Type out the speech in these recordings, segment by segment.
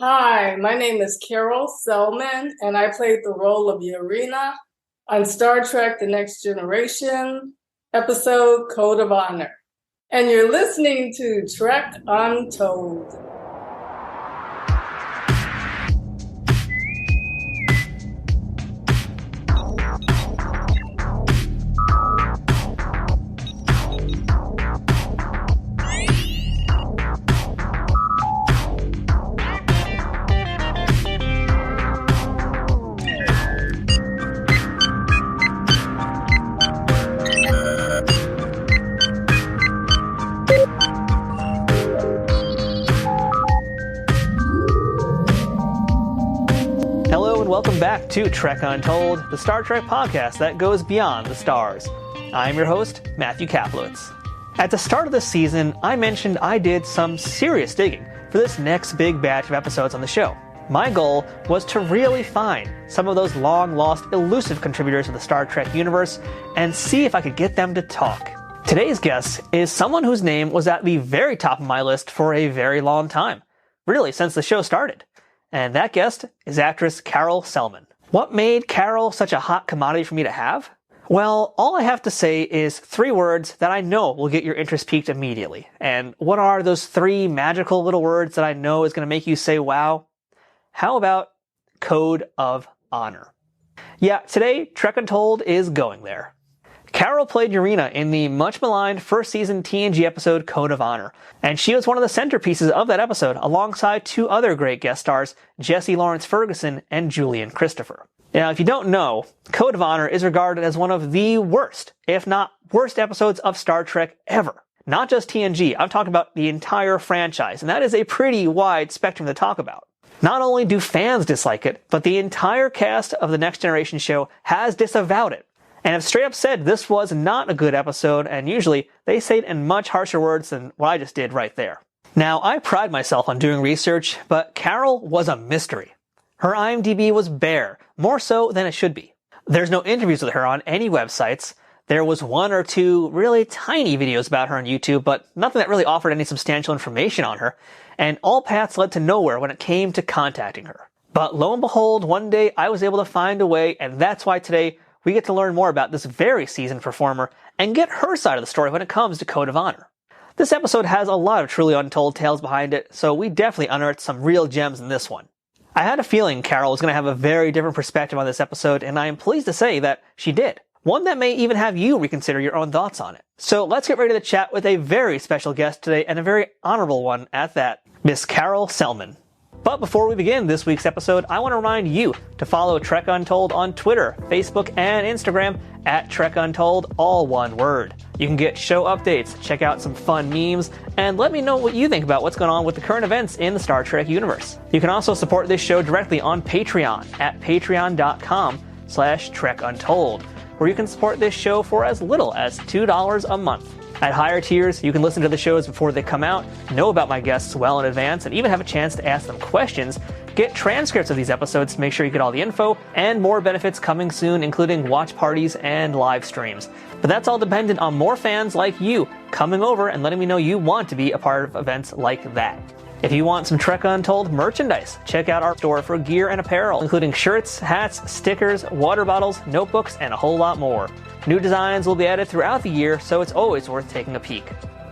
Hi, my name is Karole Selmon, and I played the role of Yareena on Star Trek The Next Generation, episode Code of Honor. And you're listening to Trek Untold. Welcome back to Trek Untold, the Star Trek podcast that goes beyond the stars. I'm your host, Matthew Kaplowitz. At the start of this season, I mentioned I did some serious digging for this next big batch of episodes on the show. My goal was to really find some of those long-lost, elusive contributors to the Star Trek universe and see if I could get them to talk. Today's guest is someone whose name was at the very top of my list for a very long time. Really, since the show started. And that guest is actress Karole Selmon. What made Karole such a hot commodity for me to have? Well, all I have to say is 3 words that I know will get your interest piqued immediately. And what are those 3 magical little words that I know is going to make you say wow? How about Code of Honor? Yeah, today Trek Untold is going there. Karole played Yareena in the much-maligned first-season TNG episode Code of Honor, and she was one of the centerpieces of that episode alongside 2 other great guest stars, Jessie Ferguson and Julian Christopher. Now, if you don't know, Code of Honor is regarded as one of the worst, if not worst episodes of Star Trek ever. Not just TNG, I'm talking about the entire franchise, and that is a pretty wide spectrum to talk about. Not only do fans dislike it, but the entire cast of the Next Generation show has disavowed it. And have straight up said this was not a good episode, and usually they say it in much harsher words than what I just did right there. Now, I pride myself on doing research, but Karole was a mystery. Her IMDb was bare, more so than it should be. There's no interviews with her on any websites. There was 1 or 2 really tiny videos about her on YouTube, but nothing that really offered any substantial information on her, and all paths led to nowhere when it came to contacting her. But lo and behold, one day I was able to find a way, and that's why today we get to learn more about this very seasoned performer and get her side of the story when it comes to Code of Honor. This episode has a lot of truly untold tales behind it, so we definitely unearthed some real gems in this one. I had a feeling Karole was going to have a very different perspective on this episode, and I am pleased to say that she did. One that may even have you reconsider your own thoughts on it. So let's get ready to chat with a very special guest today, and a very honorable one at that, Miss Karole Selmon. But before we begin this week's episode, I want to remind you to follow Trek Untold on Twitter, Facebook, and Instagram at Trek Untold, all one word. You can get show updates, check out some fun memes, and let me know what you think about what's going on with the current events in the Star Trek universe. You can also support this show directly on Patreon at patreon.com/Trek Untold, where you can support this show for as little as $2 a month. At higher tiers, you can listen to the shows before they come out, know about my guests well in advance, and even have a chance to ask them questions, get transcripts of these episodes to make sure you get all the info, and more benefits coming soon, including watch parties and live streams. But that's all dependent on more fans like you coming over and letting me know you want to be a part of events like that. If you want some Trek Untold merchandise, check out our store for gear and apparel, including shirts, hats, stickers, water bottles, notebooks, and a whole lot more. New designs will be added throughout the year, so it's always worth taking a peek.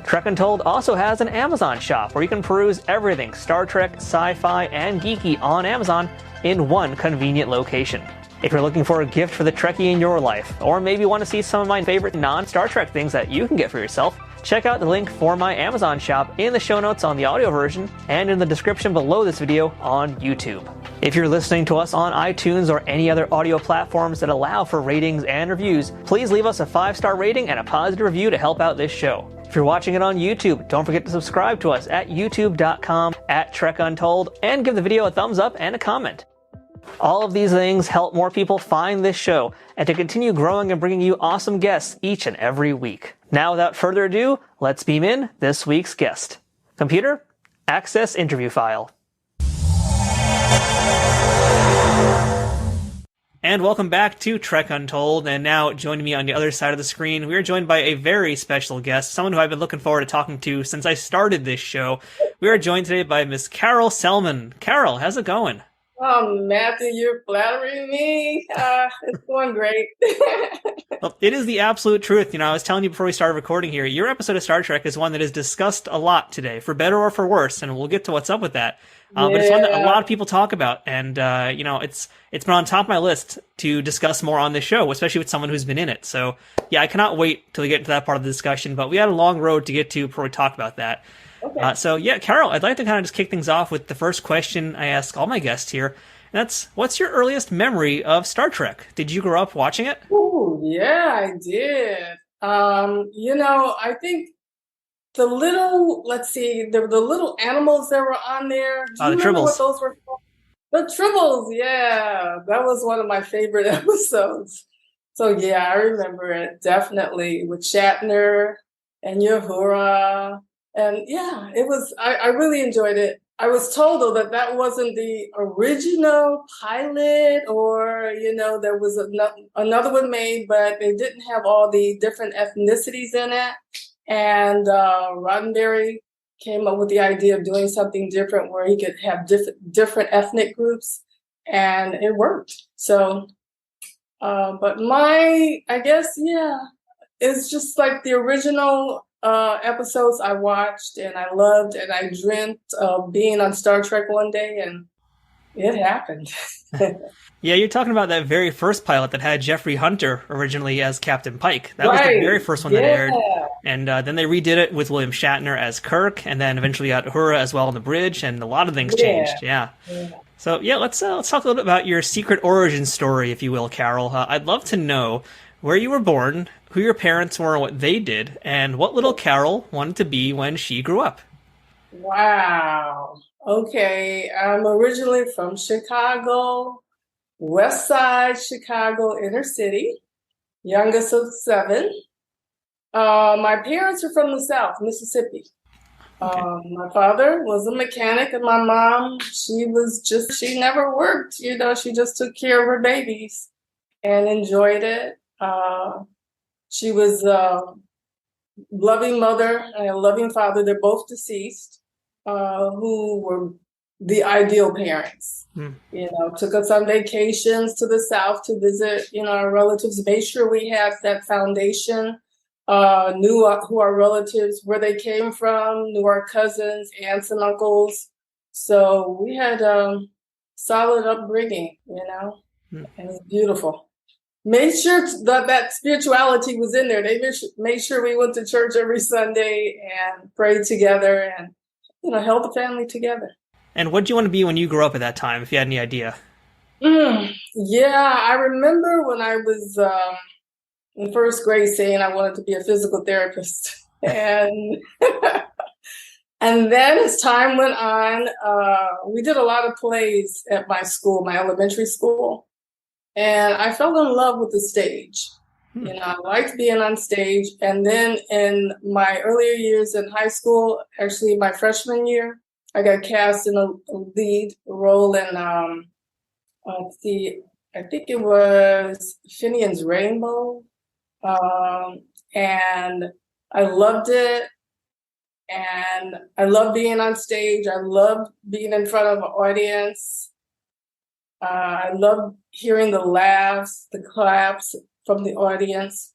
Trek Untold also has an Amazon shop where you can peruse everything Star Trek, sci-fi, and geeky on Amazon in one convenient location. If you're looking for a gift for the Trekkie in your life, or maybe want to see some of my favorite non-Star Trek things that you can get for yourself, check out the link for my Amazon shop in the show notes on the audio version and in the description below this video on YouTube. If you're listening to us on iTunes or any other audio platforms that allow for ratings and reviews, please leave us a 5-star rating and a positive review to help out this show. If you're watching it on YouTube, don't forget to subscribe to us at youtube.com/Trek Untold and give the video a thumbs up and a comment. All of these things help more people find this show and to continue growing and bringing you awesome guests each and every week. Now, without further ado, let's beam in this week's guest. Computer, access interview file. And welcome back to Trek Untold. And now joining me on the other side of the screen, we are joined by a very special guest, someone who I've been looking forward to talking to since I started this show. We are joined today by Miss Karole Selmon. Karole, how's it going? Oh, Matthew, you're flattering me. It's going great. Well, it is the absolute truth. I was telling you before we started recording here, your episode of Star Trek is one that is discussed a lot today, for better or for worse, and we'll get to what's up with that. But it's one that a lot of people talk about, and it's been on top of my list to discuss more on this show, especially with someone who's been in it. So yeah, I cannot wait till we get to that part of the discussion. But we had a long road to get to before we talk about that. Okay. So yeah, Karole, I'd like to kind of just kick things off with the first question I ask all my guests here. And that's, what's your earliest memory of Star Trek? Did you grow up watching it? Oh, yeah, I did. I think the little, the little animals that were on there. Do you the remember Tribbles. what those were called? The Tribbles, yeah. That was one of my favorite episodes. So yeah, I remember it definitely with Shatner and Uhura. And yeah, I really enjoyed it. I was told, though, that wasn't the original pilot, or, there was another one made, but they didn't have all the different ethnicities in it. And Roddenberry came up with the idea of doing something different where he could have different ethnic groups, and it worked. So, but I guess, yeah, it's just like the original episodes I watched and I loved, and I dreamt of being on Star Trek one day, and it happened. Yeah, you're talking about that very first pilot that had Jeffrey Hunter originally as Captain Pike. That was the very first one that aired. And then they redid it with William Shatner as Kirk, and then eventually got Uhura as well on the bridge, and a lot of things changed. Yeah. So yeah, let's talk a little bit about your secret origin story, if you will, Karole. I'd love to know where you were born, who your parents were and what they did, and what little Karole wanted to be when she grew up. Wow. Okay. I'm originally from Chicago, West Side Chicago, inner city, youngest of 7. My parents are from the South, Mississippi. Okay. My father was a mechanic, and my mom, she never worked. She just took care of her babies and enjoyed it. She was a loving mother and a loving father. They're both deceased, who were the ideal parents. Took us on vacations to the South to visit, our relatives, made sure we had that foundation, knew who our relatives, where they came from, knew our cousins, aunts and uncles. So we had solid upbringing, and it was beautiful. Made sure that spirituality was in there. They made sure we went to church every Sunday and prayed together and, held the family together. And what did you want to be when you grew up at that time, if you had any idea? Yeah, I remember when I was in first grade saying I wanted to be a physical therapist. And and then as time went on, we did a lot of plays at my school, my elementary school. And I fell in love with the stage. I liked being on stage. And then in my earlier years in high school, actually my freshman year, I got cast in a lead role in, I think it was Finian's Rainbow. And I loved it. And I loved being on stage. I loved being in front of an audience. I loved hearing the laughs, the claps from the audience.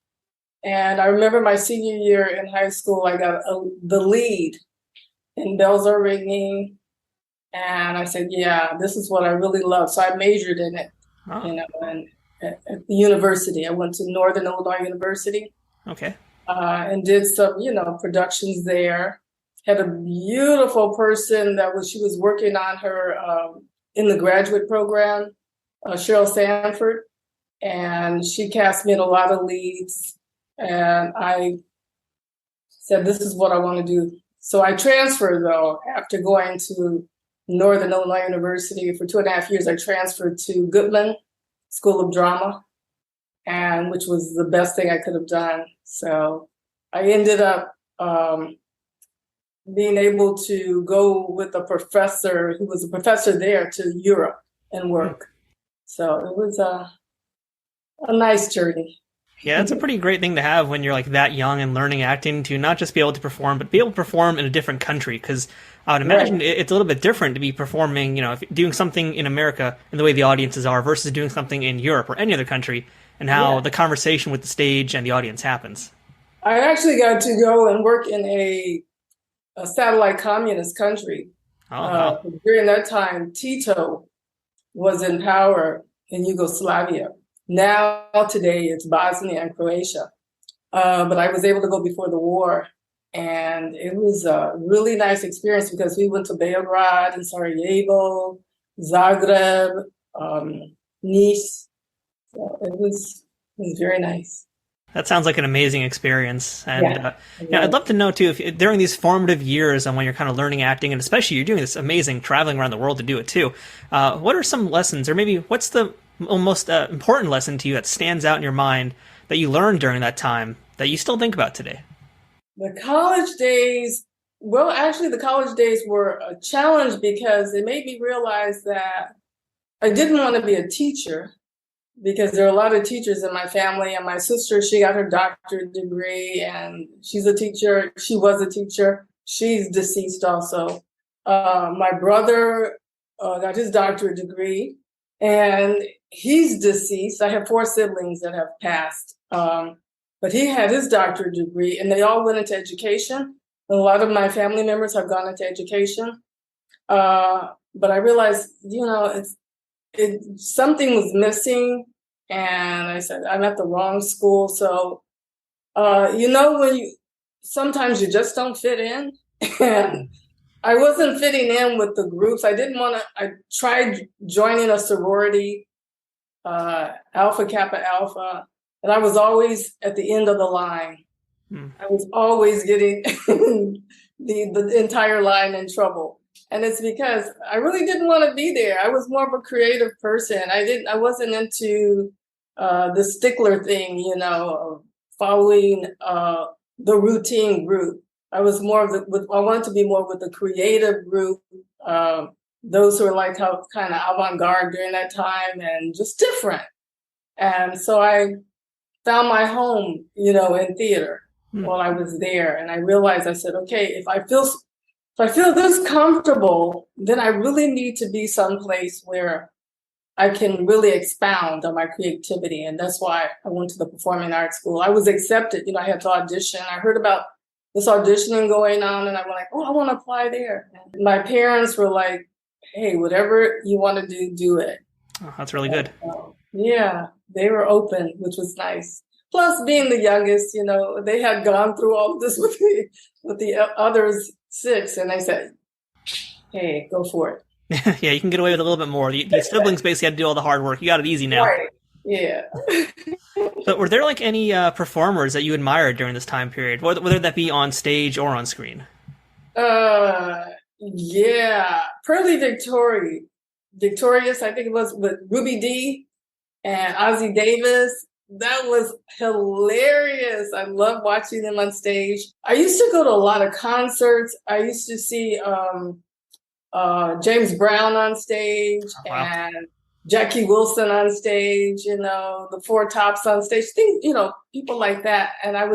And I remember my senior year in high school, I got the lead in Bells Are Ringing. And I said, yeah, this is what I really love. So I majored in it, and at the university. I went to Northern Illinois University. Okay. And did some, productions there. Had a beautiful person she was working on her in the graduate program, Cheryl Sanford, and she cast me in a lot of leads. And I said, this is what I want to do. So I transferred, though, after going to Northern Illinois University for 2.5 years. I transferred to Goodman School of Drama, and which was the best thing I could have done. So I ended up being able to go with a professor who was a professor there to Europe and work. So it was a nice journey. Yeah, it's a pretty great thing to have when you're like that young and learning acting, to not just be able to perform, but be able to perform in a different country. Because I would imagine Right. it's a little bit different to be performing, if doing something in America and the way the audiences are versus doing something in Europe or any other country, and how Yeah. the conversation with the stage and the audience happens. I actually got to go and work in a satellite communist country. Oh, wow. During that time, Tito was in power in Yugoslavia. Now, today, it's Bosnia and Croatia. But I was able to go before the war, and it was a really nice experience because we went to Belgrade and Sarajevo, Zagreb, Nice. So it was very nice. That sounds like an amazing experience. And Yeah. I'd love to know, too, if during these formative years and when you're kind of learning acting, and especially you're doing this amazing traveling around the world to do it, too, what are some lessons, or maybe what's the most important lesson to you that stands out in your mind that you learned during that time that you still think about today? The college days, well, actually, the college days were a challenge because it made me realize that I didn't want to be a teacher because there are a lot of teachers in my family. And my sister, she got her doctorate degree and she's a teacher. She was a teacher. She's deceased also. My brother got his doctorate degree and he's deceased. I have 4 siblings that have passed. But he had his doctorate degree and they all went into education. And a lot of my family members have gone into education. But I realized, something was missing. And I said, I'm at the wrong school. So, sometimes you just don't fit in. And I wasn't fitting in with the groups. I tried joining a sorority, Alpha Kappa Alpha. And I was always at the end of the line. I was always getting the entire line in trouble. And it's because I really didn't want to be there. I was more of a creative person. I wasn't into the stickler thing, following the routine group. I was I wanted to be more with the creative group, those who are like how kind of avant-garde during that time and just different. And so I found my home, in theater while I was there. And I realized, I said, okay, if I feel this comfortable, then I really need to be someplace where I can really expound on my creativity. And that's why I went to the performing arts school. I was accepted, I had to audition. I heard about this auditioning going on and I was like, oh, I want to apply there. And my parents were like, hey, whatever you want to do, do it. Oh, that's really good. Yeah, they were open, which was nice. Plus, being the youngest, they had gone through all of this with the others 6, and they said, "Hey, go for it." Yeah, you can get away with a little bit more. The siblings basically had to do all the hard work. You got it easy now. Right. Yeah. But were there like any performers that you admired during this time period, whether that be on stage or on screen? Yeah, Pearly Victorious, I think it was with Ruby Dee and Ozzie Davis. That was hilarious. I love watching them on stage. I used to go to a lot of concerts. I used to see James Brown on stage and Jackie Wilson on stage, the Four Tops on stage, things, people like that. And I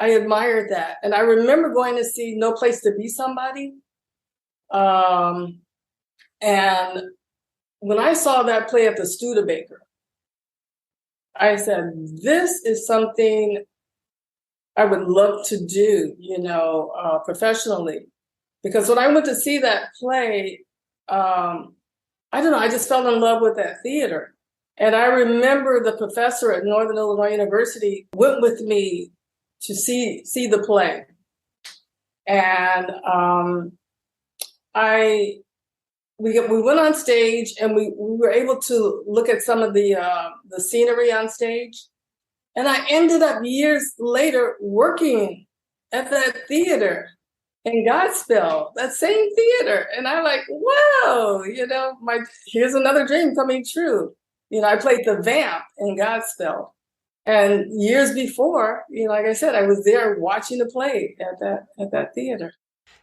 admired that. And I remember going to see No Place to Be Somebody. And when I saw that play at the Studebaker, I said, this is something I would love to do, professionally. Because when I went to see that play, I don't know, I just fell in love with that theater. And I remember the professor at Northern Illinois University went with me to see the play. And we went on stage and we were able to look at some of the scenery on stage. And I ended up years later working at that theater in Godspell, that same theater. And I'm like, wow, here's another dream coming true. I played the vamp in Godspell. And years before, like I said, I was there watching the play at that theater.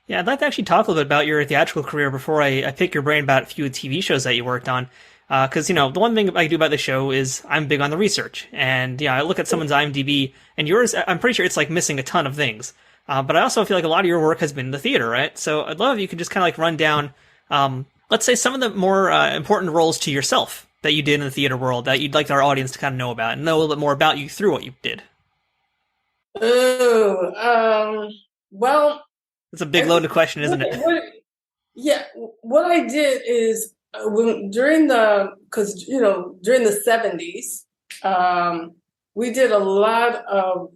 Yeah, I'd like to actually talk a little bit about your theatrical career before I pick your brain about a few TV shows that you worked on. Because, the one thing I do about the show is I'm big on the research. And, I look at someone's IMDb, and yours, I'm pretty sure it's like missing a ton of things. But I also feel like a lot of your work has been in the theater, right? So I'd love if you could just kind of like run down, let's say, some of the more important roles to yourself that you did in the theater world that you'd like our audience to kind of know about and know a little bit more about you through what you did. Well, It's a big loaded question, isn't it? Yeah, what I did is during during the 70s, we did a lot of,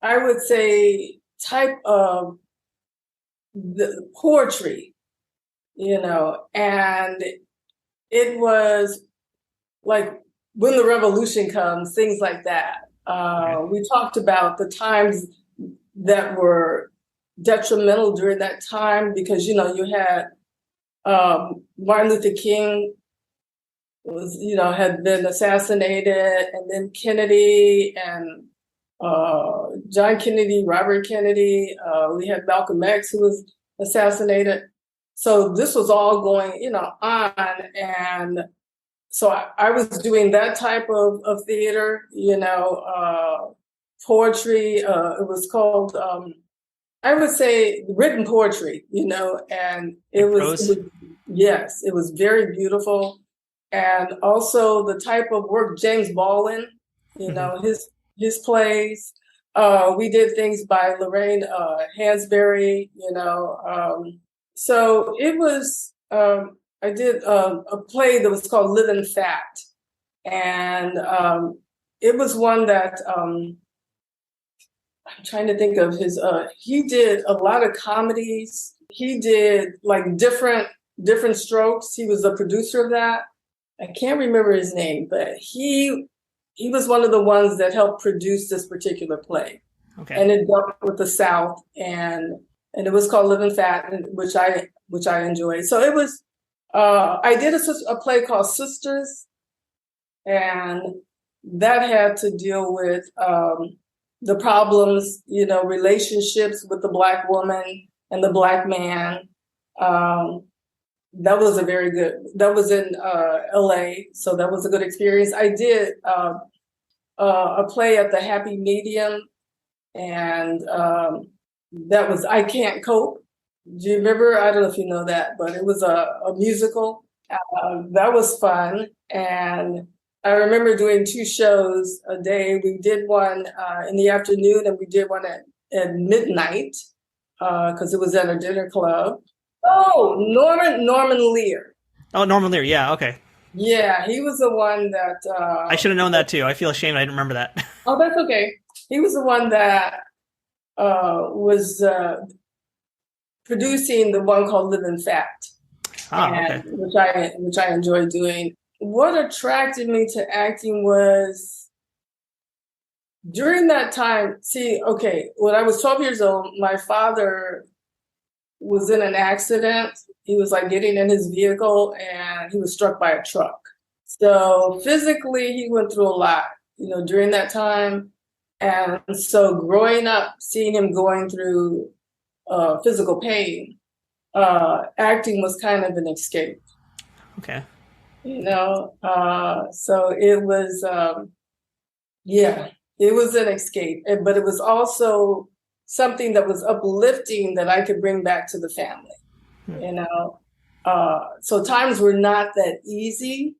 I would say, type of the poetry, and it was like when the revolution comes, things like that. We talked about the times that were detrimental during that time because, you had Martin Luther King had been assassinated, and then Kennedy and John Kennedy, Robert Kennedy. We had Malcolm X who was assassinated. So this was all going, on. And so I was doing that type of theater, poetry. It was called, I would say, written poetry, and it was very beautiful. And also the type of work, James Baldwin, his plays. We did things by Lorraine Hansberry, so it was, I did a play that was called Living Fat. And it was one that, I'm trying to think of he did a lot of comedies. He did like different strokes. He was the producer of that. I can't remember his name, but he was one of the ones that helped produce this particular play. Okay. And it dealt with the South, and it was called Living Fat, which I enjoyed. So it was, I did a play called Sisters, and that had to deal with the problems, relationships with the Black woman and the Black man. That was that was in LA, so that was a good experience. I did a play at the Happy Medium, and that was I Can't Cope. Do you remember? I don't know if you know that, but it was a musical. That was fun. And I remember doing 2 shows a day. We did one in the afternoon, and we did one at midnight because it was at a dinner club. Oh, Norman Lear. Oh, Norman Lear. Yeah. Okay. Yeah, he was the one that. I should have known that too. I feel ashamed I didn't remember that. Oh, that's okay. He was the one that was producing the one called Living Fat, okay. which I enjoyed doing. What attracted me to acting was during that time. When I was 12 years old, my father was in an accident. He was like getting in his vehicle, and he was struck by a truck. So physically, he went through a lot, during that time. And so growing up, seeing him going through physical pain, acting was kind of an escape. Okay. So it was, it was an escape, but it was also something that was uplifting that I could bring back to the family, So times were not that easy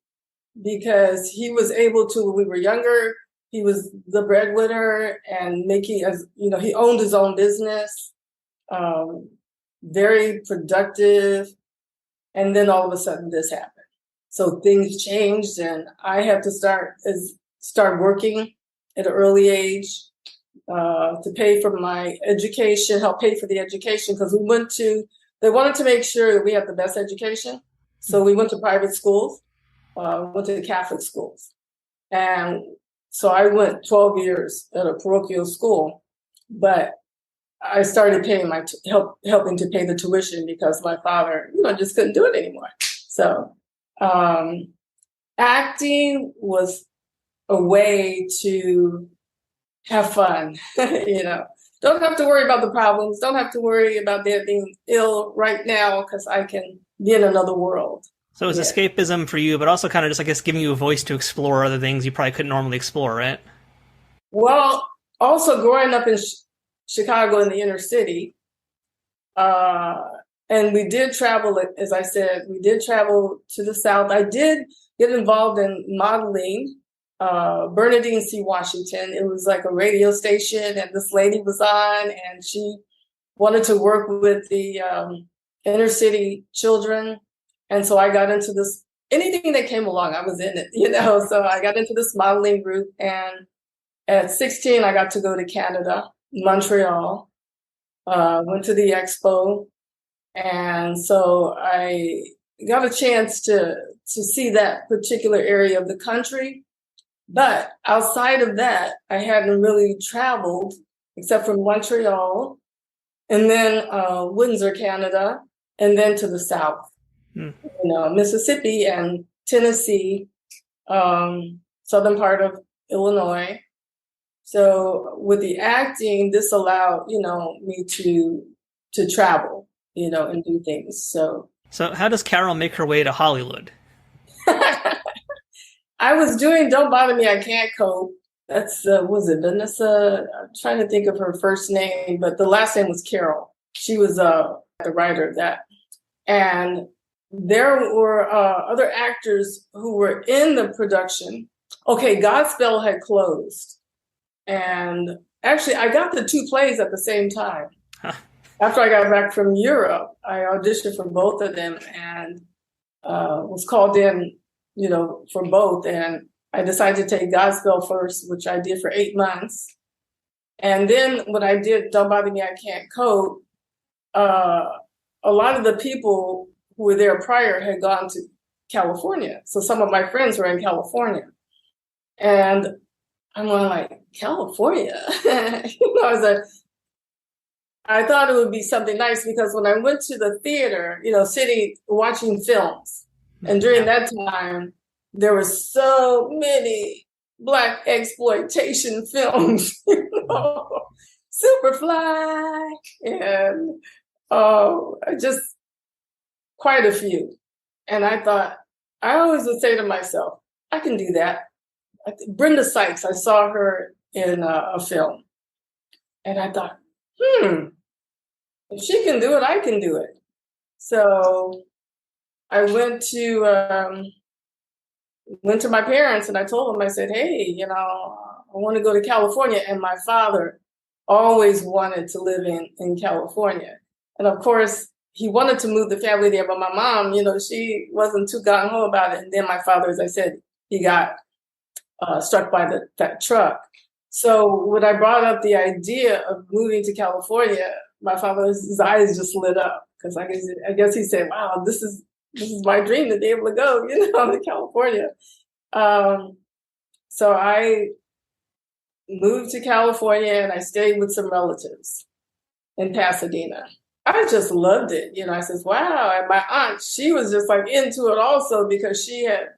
because he was able to, when we were younger, he was the breadwinner and he owned his own business, very productive. And then all of a sudden this happened. So things changed, and I had to start working at an early age to pay for my education, help pay for the education, because they wanted to make sure that we had the best education. So we went to private schools, went to Catholic schools. And so I went 12 years at a parochial school, but I started paying helping to pay the tuition because my father, just couldn't do it anymore. So acting was a way to have fun, don't have to worry about the problems. Don't have to worry about their being ill right now because I can be in another world. So it's escapism for you, but also kind of just, I guess, giving you a voice to explore other things you probably couldn't normally explore, right? Well, also growing up in Chicago in the inner city, and we did travel, as I said, we did travel to the South. I did get involved in modeling, Bernadine C. Washington. It was like a radio station, and this lady was on, and she wanted to work with the inner city children. And so I got into this, anything that came along, I was in it, So I got into this modeling group, and at 16, I got to go to Canada, Montreal, went to the expo. And so I got a chance to see that particular area of the country. But outside of that, I hadn't really traveled except for Montreal and then Windsor, Canada, and then to the South, Mississippi and Tennessee, southern part of Illinois. So with the acting, this allowed, me to travel, and do things. So how does Carole make her way to Hollywood? I was doing Don't Bother Me, I Can't Cope. That's, was it Vanessa? I'm trying to think of her first name, but the last name was Carole. She was the writer of that. And there were other actors who were in the production. Okay, Godspell had closed. And actually, I got the two plays at the same time. Huh. After I got back from Europe, I auditioned for both of them and was called in, for both. And I decided to take Godspell first, which I did for 8 months. And then when I did Don't Bother Me, I Can't Cope, a lot of the people who were there prior had gone to California. So some of my friends were in California. And I'm like, California? I thought it would be something nice because when I went to the theater, sitting, watching films, and during that time, there were so many Black exploitation films, Superfly, and just quite a few. And I thought, I always would say to myself, I can do that. Brenda Sykes, I saw her in a film. And I thought, if she can do it, I can do it. So I went to my parents and I told them, I said, hey, I want to go to California. And my father always wanted to live in California. And of course, he wanted to move the family there, but my mom, she wasn't too gung-ho about it. And then my father, as I said, he got struck by that truck. So when I brought up the idea of moving to California, my father's eyes just lit up because I guess he said, wow, this is my dream to be able to go, to California. So I moved to California and I stayed with some relatives in Pasadena. I just loved it. I said, wow. And my aunt, she was just like into it also because she had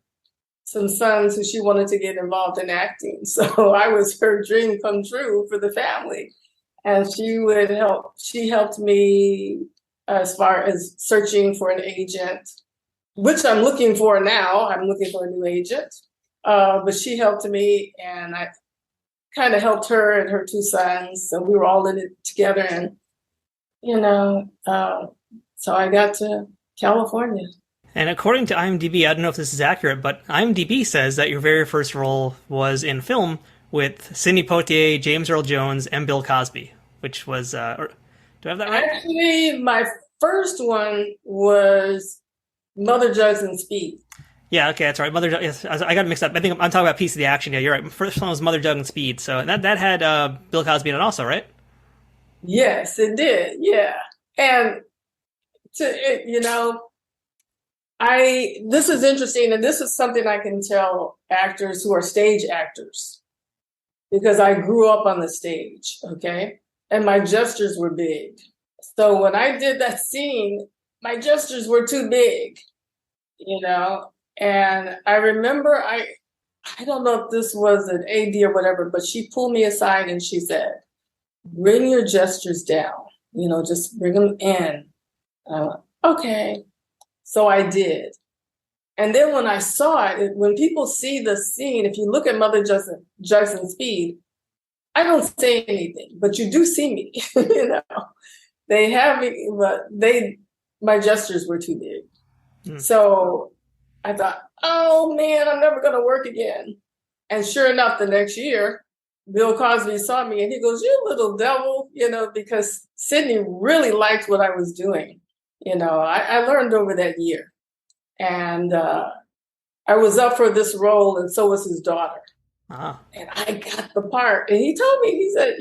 some sons who she wanted to get involved in acting. So I was her dream come true for the family. And she helped me as far as searching for an agent, which I'm looking for now. I'm looking for a new agent. But she helped me and I kind of helped her and her two sons. So we were all in it together and, so I got to California. And according to IMDb, I don't know if this is accurate, but IMDb says that your very first role was in film with Sidney Poitier, James Earl Jones, and Bill Cosby, which was, do I have that right? Actually, my first one was Mother Jugs and Speed. Yeah, okay, that's right. Yes, I got mixed up. I think I'm talking about Piece of the Action. Yeah, you're right. First one was Mother Jug and Speed. So that had Bill Cosby in it also, right? Yes, it did. Yeah. And, this is interesting. And this is something I can tell actors who are stage actors because I grew up on the stage, okay? And my gestures were big. So when I did that scene, my gestures were too big, And I remember, I don't know if this was an AD or whatever, but she pulled me aside and she said, bring your gestures down, just bring them in. And I went, okay. So I did. And then when I saw it, when people see the scene, if you look at Mother Jackson Speed, I don't say anything, but you do see me. They have me, but my gestures were too big. So I thought, oh man, I'm never going to work again. And sure enough, the next year, Bill Cosby saw me and he goes, "You little devil," because Sydney really liked what I was doing. I learned over that year. And I was up for this role, and so was his daughter. And I got the part. And he told me, he said,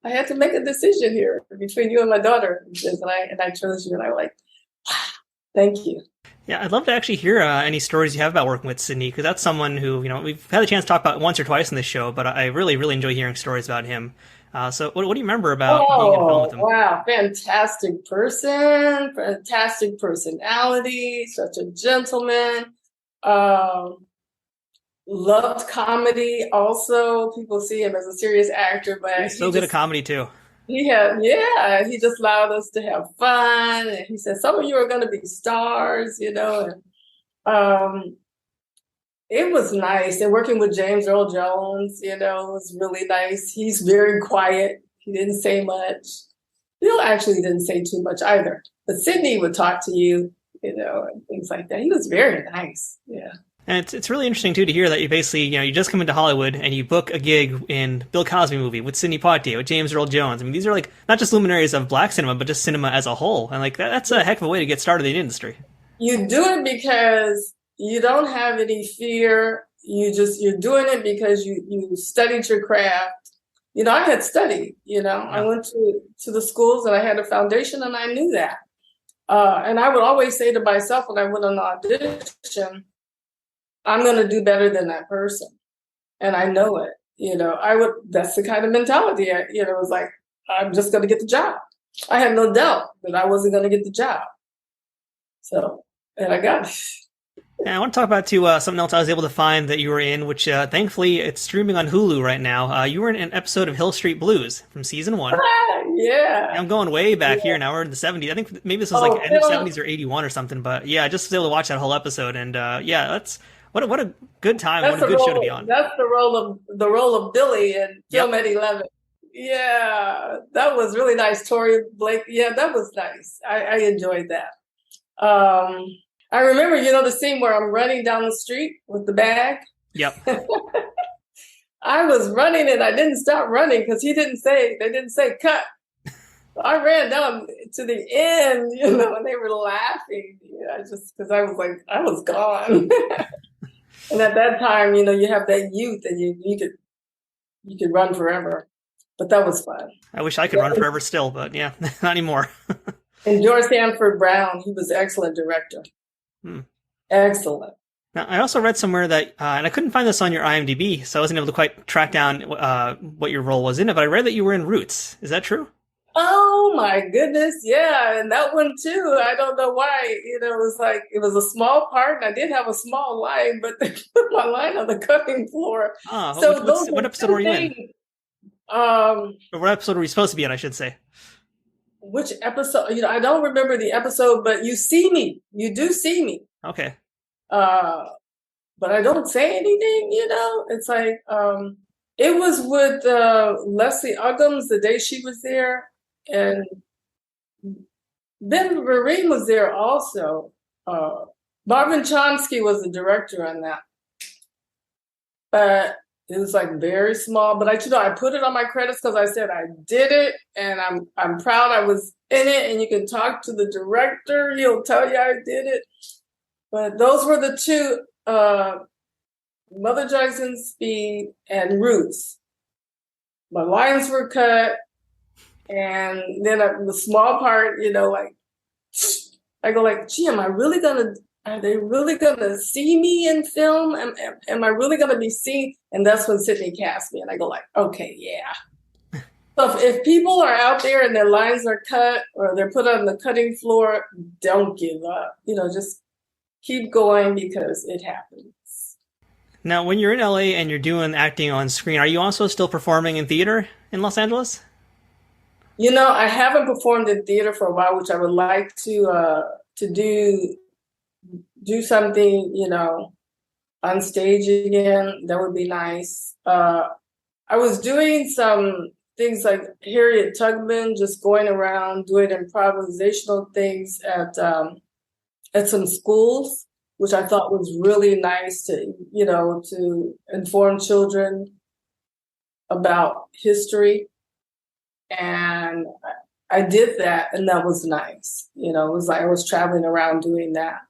I had to make a decision here between you and my daughter. And I chose you. And I was like, wow, thank you. Yeah, I'd love to actually hear any stories you have about working with Sydney, because that's someone who, we've had a chance to talk about once or twice in this show, but I really, really enjoy hearing stories about him. So what do you remember about being in film with him? Wow, fantastic person, fantastic personality, such a gentleman. Loved comedy also. People see him as a serious actor, but he's so good at comedy too. He just allowed us to have fun. And he said, some of you are going to be stars, and it was nice. And working with James Earl Jones, was really nice. He's very quiet. He didn't say much. Bill actually didn't say too much either. But Sydney would talk to you, and things like that. He was very nice. Yeah. And it's really interesting, too, to hear that you basically, you just come into Hollywood and you book a gig in Bill Cosby movie with Sidney Poitier, with James Earl Jones. I mean, these are not just luminaries of black cinema, but just cinema as a whole. And that's a heck of a way to get started in the industry. Yeah. You do it because you don't have any fear. You're doing it because you studied your craft. I had studied, I went to the schools and I had a foundation and I knew that. And I would always say to myself when I went on an audition, I'm going to do better than that person. And I know it, that's the kind of mentality, it was like, I'm just going to get the job. I had no doubt that I wasn't going to get the job. So, and I got it. And I want to talk about something else I was able to find that you were in, which thankfully it's streaming on Hulu right now. You were in an episode of Hill Street Blues from season 1. Yeah. I'm going way back here now. We're in the 70s. I think maybe this was end of 70s or 81 or something. But yeah, I just was able to watch that whole episode. And that's what a good time. What a good show to be on. That's the role of Billy in Film at 11. Yeah, that was really nice. Tori Blake. Yeah, that was nice. I enjoyed that. I remember, the scene where I'm running down the street with the bag. Yep. I was running and I didn't stop running because they didn't say cut. So I ran down to the end, and they were laughing. Because I was like, I was gone. And at that time, you have that youth and you could run forever. But that was fun. I wish I could run forever still, but yeah, not anymore. And George Sanford Brown, he was an excellent director. Excellent. Now, I also read somewhere that, and I couldn't find this on your IMDb, so I wasn't able to quite track down what your role was in it, but I read that you were in Roots. Is that true? Oh my goodness, yeah, and that one too. I don't know why. It was a small part, and I did have a small line, but they put my line on the cutting floor. What episode were you in? What episode were you supposed to be in, I should say? Which episode? I don't remember the episode, but you see me. You do see me. Okay. But I don't say anything. It's like it was with Leslie Uggams the day she was there. And then Vereen was there also. Marvin Chomsky was the director on that. But it was very small. But I put it on my credits because I said I did it, and I'm proud I was in it. And you can talk to the director; he'll tell you I did it. But those were the two: Mother Jackson Speed and Roots. My lines were cut. And then the small part, I go gee, are they really gonna see me in film? Am I really gonna be seen? And that's when Sydney cast me, and I go okay, yeah. So if people are out there and their lines are cut or they're put on the cutting floor, don't give up. Just keep going because it happens. Now, when you're in LA and you're doing acting on screen, are you also still performing in theater in Los Angeles? I haven't performed in theater for a while, which I would like to do something, on stage again. That would be nice. I was doing some things like Harriet Tubman, just going around doing improvisational things at some schools, which I thought was really nice to inform children about history. And I did that, and that was nice. It was like I was traveling around doing that.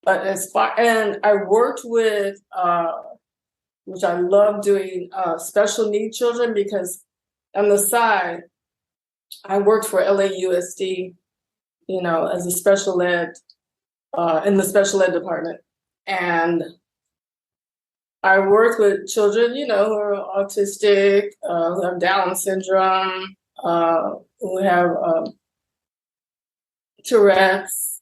But and I worked with, which I love doing, special need children, because on the side, I worked for LAUSD, as a special ed, in the special ed department. And I worked with children, who are autistic, who have Down syndrome, who have Tourette's,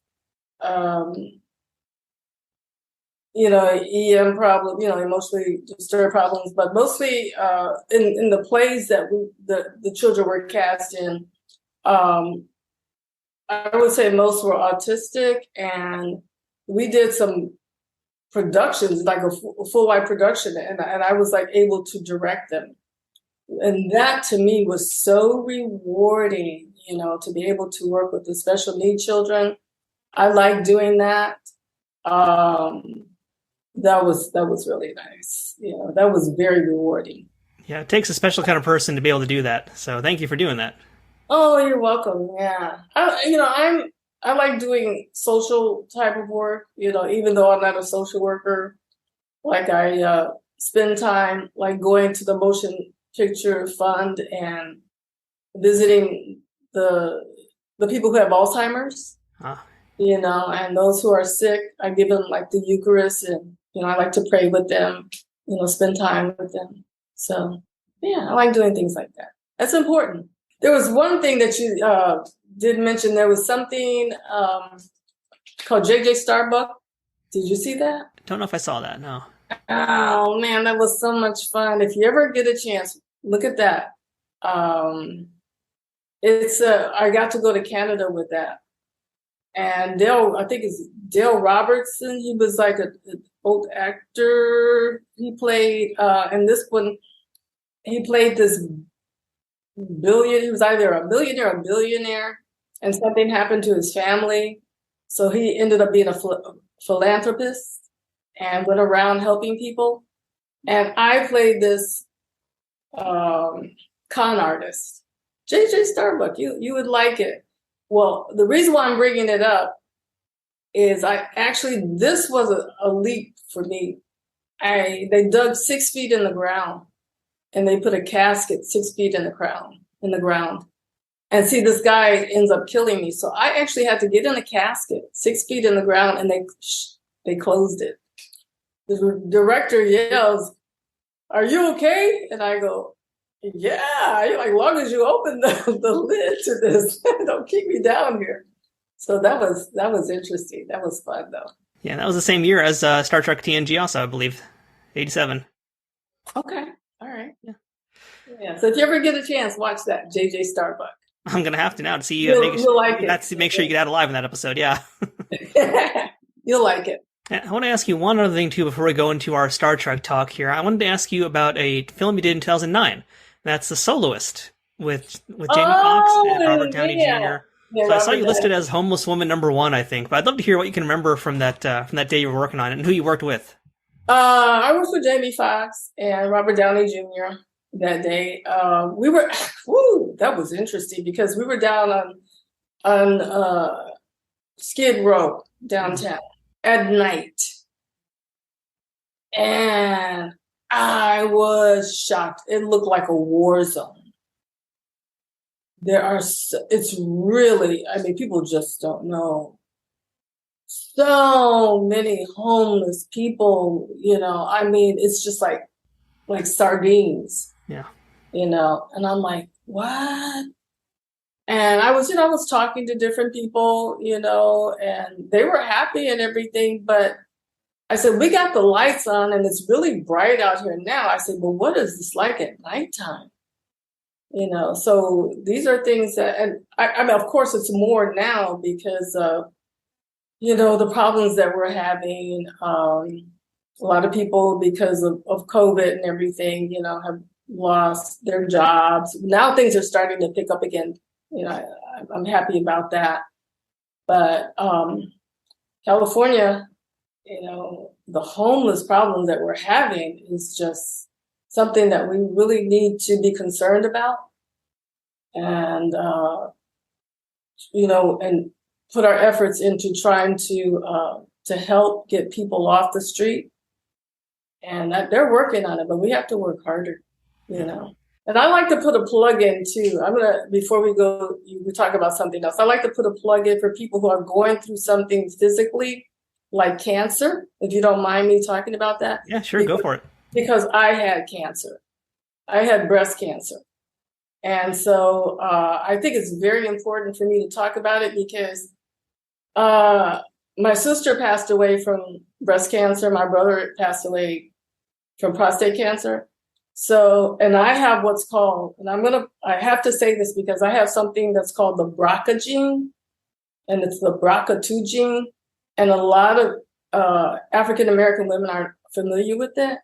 EM problem, emotionally disturbed problems, but mostly in the plays that the children were cast in, I would say most were autistic, and we did some productions, like a full wide production, and I was like able to direct them. And that to me was so rewarding, to be able to work with the special needs children. I like doing that. That was really nice. That was very rewarding. Yeah, it takes a special kind of person to be able to do that. So thank you for doing that. Oh, you're welcome. Yeah. I like doing social type of work, even though I'm not a social worker. Like I spend time like going to the Motion Picture Fund and visiting the people who have Alzheimer's, and those who are sick. I give them like the Eucharist, and I like to pray with them, spend time with them. So yeah, I like doing things like that. That's important. There was one thing that you did mention. There was something called JJ Starbuck. Did you see that? Don't know if I saw that, no. Oh man, that was so much fun. If you ever get a chance, look at that. I got to go to Canada with that. And I think it's Dale Robertson. He was like an old actor. He played, in this one, he played this he was either a millionaire or a billionaire, and something happened to his family. So he ended up being a philanthropist and went around helping people. And I played this con artist. JJ Starbuck, you would like it. Well, the reason why I'm bringing it up is this was a leap for me. They dug 6 feet in the ground, and they put a casket 6 feet in the ground. And see, this guy ends up killing me. So I actually had to get in a casket 6 feet in the ground, and they closed it. The director yells, "Are you okay?" And I go, "Yeah, as long as you open the lid to this, don't keep me down here." So that was interesting. That was fun, though. Yeah, that was the same year as Star Trek TNG also, I believe. 87. Okay. All right. Yeah. So if you ever get a chance, watch that, JJ Starbuck. I'm going to have to now to see you'll like it. That's to make sure you get out alive in that episode, yeah. You'll like it. I want to ask you one other thing, too, before we go into our Star Trek talk here. I wanted to ask you about a film you did in 2009. That's The Soloist with Jamie Foxx and Robert Downey Jr. Yeah, so I saw you listed as Homeless Woman #1, I think. But I'd love to hear what you can remember from that day you were working on it and who you worked with. I worked with Jamie Foxx and Robert Downey Jr. that day. We were, that was interesting because we were down on Skid Row downtown at night. And I was shocked. It looked like a war zone. It's really, people just don't know. So many homeless people, it's just like sardines. Yeah. And I'm like, what? And I was talking to different people, and they were happy and everything, but I said, we got the lights on and it's really bright out here now. I said, well, what is this like at nighttime? So these are things that, and I mean, of course, it's more now because of, the problems that we're having. A lot of people, because of COVID and everything, have lost their jobs. Now things are starting to pick up again. I'm happy about that. But California, the homeless problem that we're having is just something that we really need to be concerned about, and and put our efforts into trying to help get people off the street. And they're working on it, but we have to work harder, And I like to put a plug in too. Before we go, we talk about something else. I like to put a plug in for people who are going through something physically, like cancer, if you don't mind me talking about that. Yeah, sure, go for it. Because I had cancer. I had breast cancer. And so I think it's very important for me to talk about it because my sister passed away from breast cancer. My brother passed away from prostate cancer. So, and I have what's called, and I have to say this because I have something that's called the BRCA gene, and it's the BRCA2 gene. And a lot of African-American women aren't familiar with it.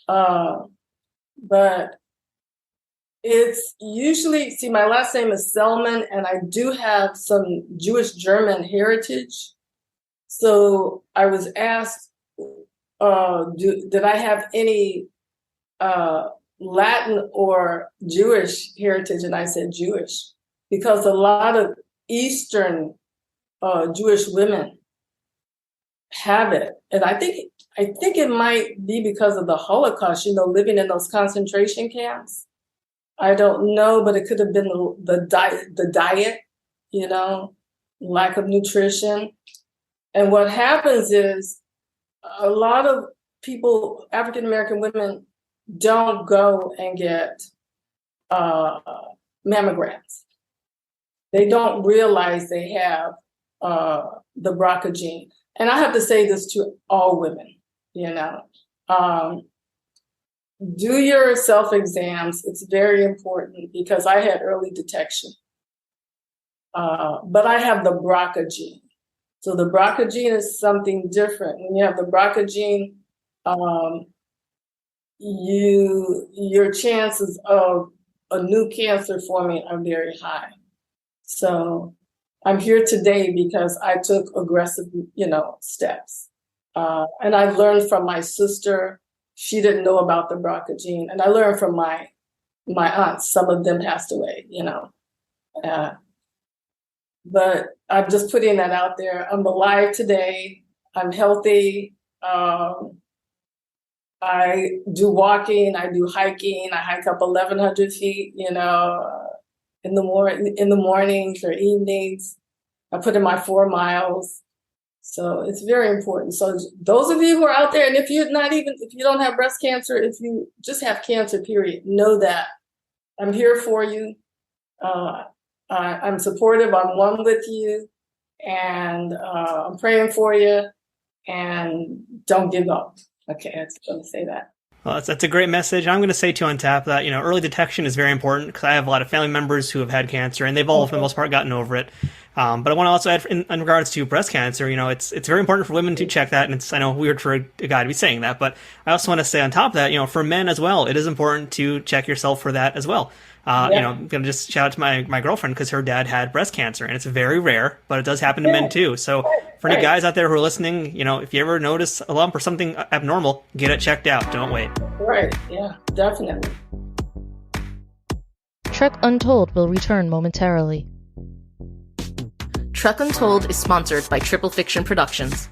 But it's usually, my last name is Selmon, and I do have some Jewish-German heritage. So I was asked, did I have any Latin or Jewish heritage? And I said Jewish, because a lot of Eastern Jewish women have it. And I think it might be because of the Holocaust, living in those concentration camps. I don't know, but it could have been the diet, lack of nutrition. And what happens is a lot of people, African-American women, don't go and get mammograms. They don't realize they have the BRCA gene. And I have to say this to all women, do your self-exams. It's very important because I had early detection. But I have the BRCA gene. So the BRCA gene is something different. When you have the BRCA gene, your chances of a new cancer forming are very high. So I'm here today because I took aggressive, steps. And I learned from my sister. She didn't know about the BRCA gene. And I learned from my aunts. Some of them passed away, but I'm just putting that out there. I'm alive today. I'm healthy. I do walking. I do hiking. I hike up 1,100 feet, in the mornings or evenings. I put in my 4 miles. So it's very important. So those of you who are out there, and if you don't have breast cancer, if you just have cancer, period, know that I'm here for you. I'm supportive. I'm one with you, and I'm praying for you. And don't give up. Okay, I was going to say that. Well, that's a great message. I'm going to say, too, on top of that, early detection is very important because I have a lot of family members who have had cancer, and they've all, for the most part, gotten over it. But I want to also add, in regards to breast cancer, it's very important for women to check that, and it's, I know, weird for a guy to be saying that, but I also want to say on top of that, for men as well, it is important to check yourself for that as well. I'm going to just shout out to my girlfriend because her dad had breast cancer, and it's very rare, but it does happen to men too. So for any guys out there who are listening, if you ever notice a lump or something abnormal, get it checked out. Don't wait. Right. Yeah, definitely. Trek Untold will return momentarily. Trek Untold is sponsored by Triple Fiction Productions.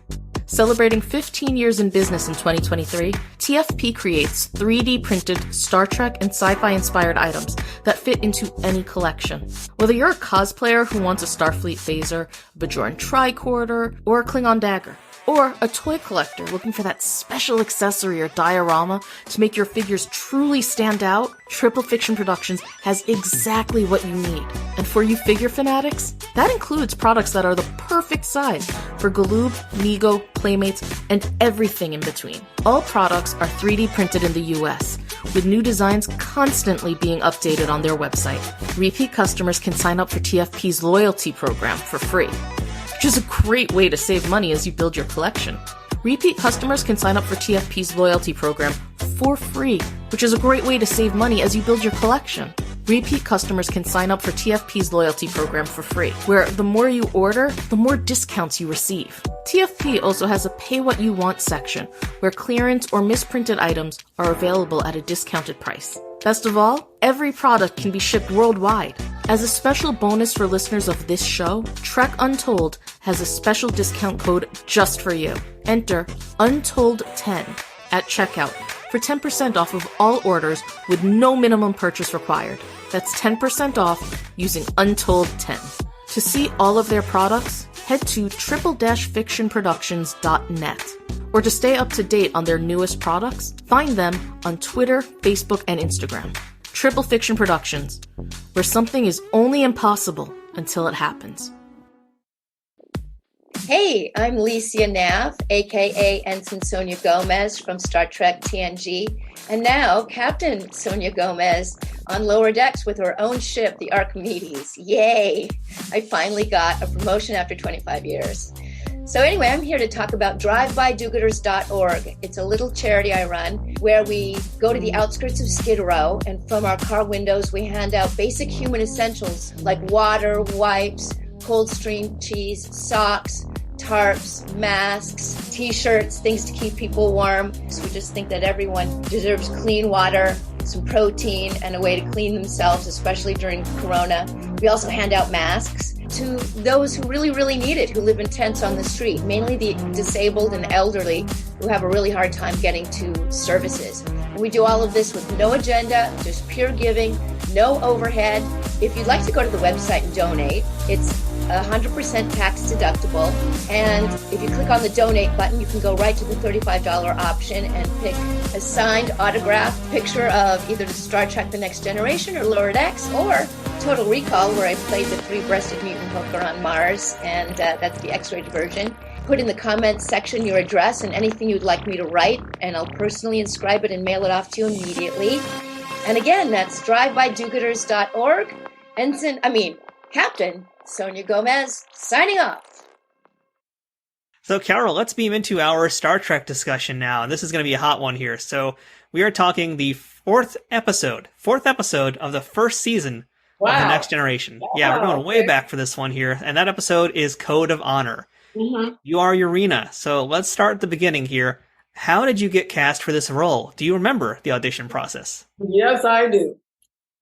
Celebrating 15 years in business in 2023, TFP creates 3D printed Star Trek and sci-fi inspired items that fit into any collection. Whether you're a cosplayer who wants a Starfleet phaser, a Bajoran tricorder, or a Klingon dagger, or a toy collector looking for that special accessory or diorama to make your figures truly stand out, Triple Fiction Productions has exactly what you need. And for you figure fanatics, that includes products that are the perfect size for Galoob, Mego, Playmates, and everything in between. All products are 3D printed in the US, with new designs constantly being updated on their website. Repeat customers can sign up for TFP's loyalty program for free, which is a great way to save money as you build your collection. Repeat customers can sign up for TFP's loyalty program for free, which is a great way to save money as you build your collection. Repeat customers can sign up for TFP's loyalty program for free, where the more you order, the more discounts you receive. TFP also has a pay what you want section, where clearance or misprinted items are available at a discounted price. Best of all, every product can be shipped worldwide. As a special bonus for listeners of this show, Trek Untold has a special discount code just for you. Enter Untold10 at checkout for 10% off of all orders with no minimum purchase required. That's 10% off using Untold10. To see all of their products, head to triple-fictionproductions.net. Or to stay up to date on their newest products, find them on Twitter, Facebook, and Instagram. Triple Fiction Productions, where something is only impossible until it happens. Hey, I'm Licia Nav, aka Ensign Sonia Gomez from Star Trek TNG, and now Captain Sonia Gomez on lower decks with her own ship, the Archimedes. Yay! I finally got a promotion after 25 years. So anyway, I'm here to talk about drivebydogooders.org. It's a little charity I run where we go to the outskirts of Skid Row, and from our car windows, we hand out basic human essentials like water, wipes, cold stream cheese, socks, tarps, masks, t-shirts, things to keep people warm. So we just think that everyone deserves clean water, some protein, and a way to clean themselves, especially during Corona. We also hand out masks to those who really, really need it, who live in tents on the street, mainly the disabled and elderly who have a really hard time getting to services. And we do all of this with no agenda, just pure giving, no overhead. If you'd like to go to the website and donate, it's 100% tax deductible. And if you click on the donate button, you can go right to the $35 option and pick a signed, autographed picture of either the Star Trek The Next Generation or Lower Decks, or Total Recall, where I played the three-breasted mutant hooker on Mars, and that's the X-rated version. Put in the comments section your address and anything you'd like me to write, and I'll personally inscribe it and mail it off to you immediately. And again, that's drivebydogooders.org. Captain Sonia Gomez, signing off. So, Carol, let's beam into our Star Trek discussion now. And this is going to be a hot one here. So, we are talking the fourth episode of the first season of The Next Generation. Wow. Yeah, we're going way back for this one here. And that episode is Code of Honor. Mm-hmm. You are Yareena. So, let's start at the beginning here. How did you get cast for this role? Do you remember the audition process? Yes, I do.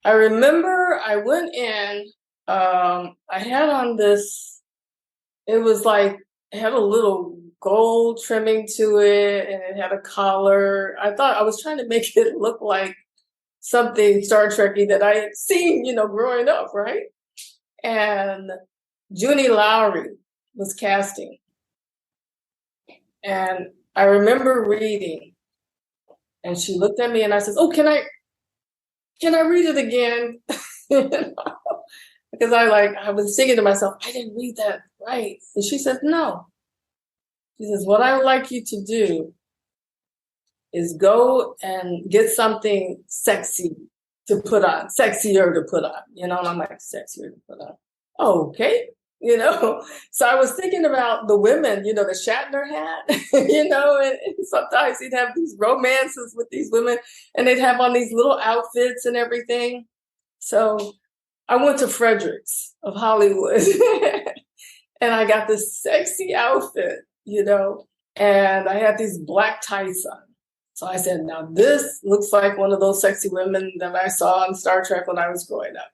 I remember I went in. I had on this, it was like, it had a little gold trimming to it, and it had a collar. I thought I was trying to make it look like something Star Trek-y that I had seen, growing up, right? And Junie Lowry was casting. And I remember reading, and she looked at me and I said, "Oh, can I read it again?" Because I was thinking to myself, I didn't read that right. And she said, "No." She says, "What I would like you to do is go and get something sexy to put on, sexier to put on." And I'm like, sexier to put on. Oh, okay. So I was thinking about the women, the Shatner had, and sometimes he'd have these romances with these women, and they'd have on these little outfits and everything. So I went to Fredericks of Hollywood and I got this sexy outfit, and I had these black tights on. So I said, now this looks like one of those sexy women that I saw on Star Trek when I was growing up.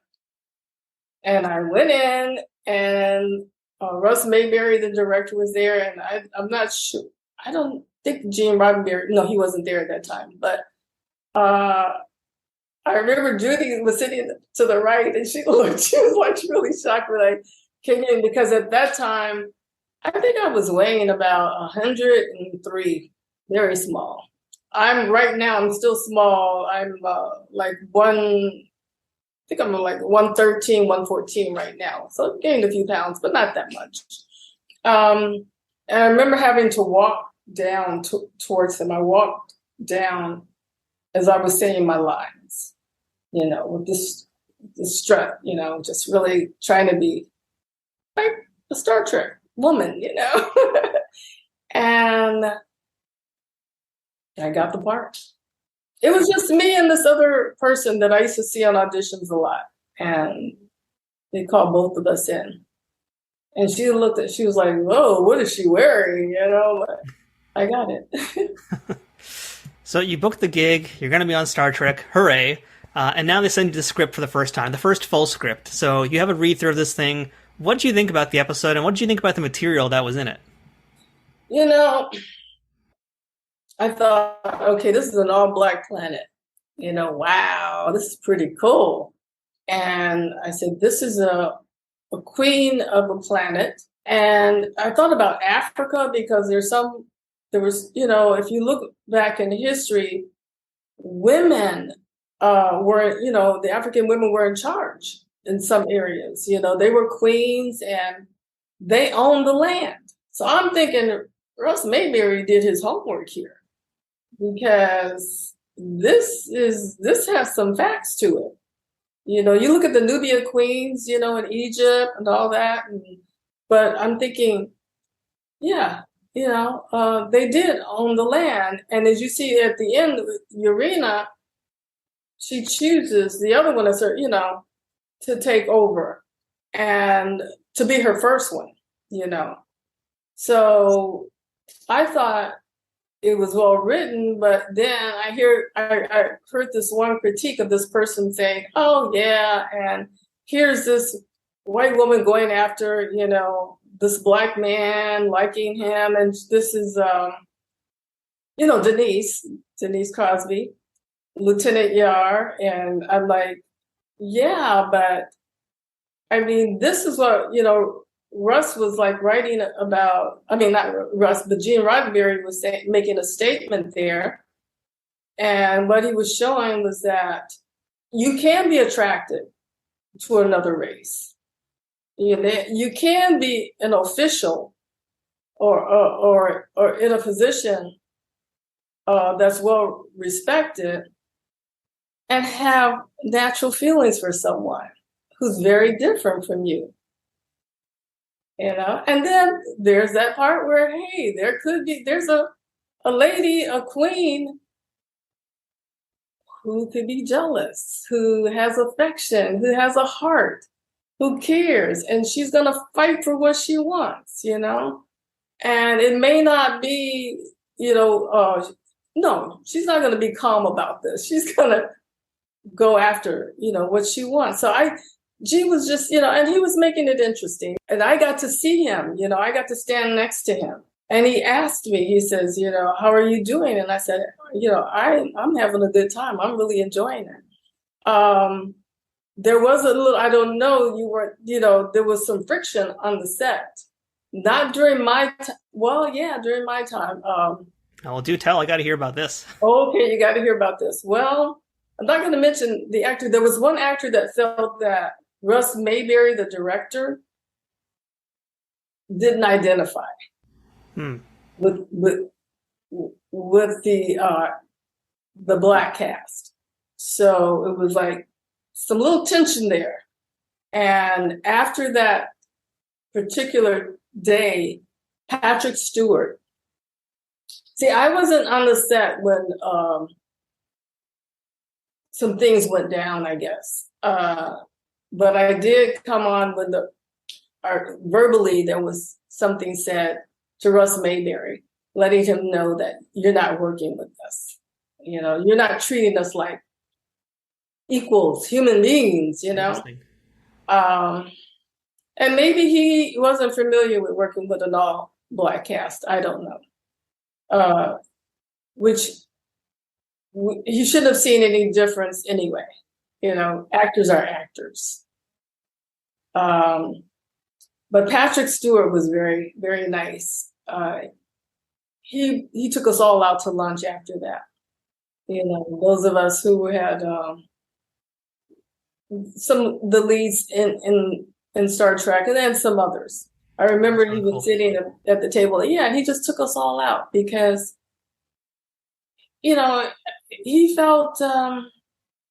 And I went in, and Russ Mayberry, the director, was there, and I'm not sure. I don't think Gene Roddenberry, no, he wasn't there at that time, but I remember Judy was sitting to the right, and she was really shocked when I came in, because at that time, I think I was weighing about 103, very small. Right now, I'm still small. I'm like 113, 114 right now. So I've gained a few pounds, but not that much. And I remember having to walk down towards them. I walked down as I was saying my lines, with this strut, just really trying to be like a Star Trek woman, And I got the part. It was just me and this other person that I used to see on auditions a lot. And they called both of us in. And she was like, whoa, what is she wearing? But I got it. So you booked the gig, you're going to be on Star Trek, hooray. And now they send you the script for the first time, the first full script. So you have a read through of this thing. What did you think about the episode, and what did you think about the material that was in it? I thought, okay, this is an all-black planet. Wow, this is pretty cool. And I said, this is a queen of a planet. And I thought about Africa because there was, if you look back in history, women the African women were in charge in some areas. They were queens and they owned the land. So I'm thinking Russ Mayberry did his homework here because this has some facts to it. You look at the Nubia queens, in Egypt and all that. But I'm thinking, yeah, they did own the land. And as you see at the end, Yareena, she chooses the other one as her, to take over and to be her first one, So I thought it was well written, but then I heard this one critique of this person saying, oh yeah, and here's this white woman going after, this black man, liking him, and this is Denise Crosby, Lieutenant Yar, and I'm like, yeah, but I mean, this is what, Russ was like writing about, not Russ, but Gene Roddenberry was making a statement there. And what he was showing was that you can be attracted to another race. You can be an official or in a position that's well respected and have natural feelings for someone who's very different from you. And then there's that part where, hey, there's a lady, a queen who could be jealous, who has affection, who has a heart, who cares, and she's going to fight for what she wants, And it may not be, no, she's not going to be calm about this. She's going to go after, what she wants. So G was just, and he was making it interesting. And I got to see him, I got to stand next to him. And he asked me, he says, how are you doing? And I said, I'm having a good time. I'm really enjoying it. There was a little, I don't know, there was some friction on the set. Not during my time. Well, yeah, during my time. Well, do tell. I got to hear about this. Okay, you got to hear about this. Well, I'm not going to mention the actor. There was one actor that felt that Russ Mayberry, the director, didn't identify with the black cast. So it was like some little tension there. And after that particular day, Patrick Stewart. See, I wasn't on the set when some things went down, I guess. But I did come on when verbally there was something said to Russ Mayberry, letting him know that you're not working with us. You're not treating us like equals, human beings, And maybe he wasn't familiar with working with an all-black cast. I don't know. Which you shouldn't have seen any difference anyway. Actors are actors. But Patrick Stewart was very, very nice. He took us all out to lunch after that. Those of us who had the leads in Star Trek, and then some others. I remember he was sitting at the table. Yeah, he just took us all out because, he felt,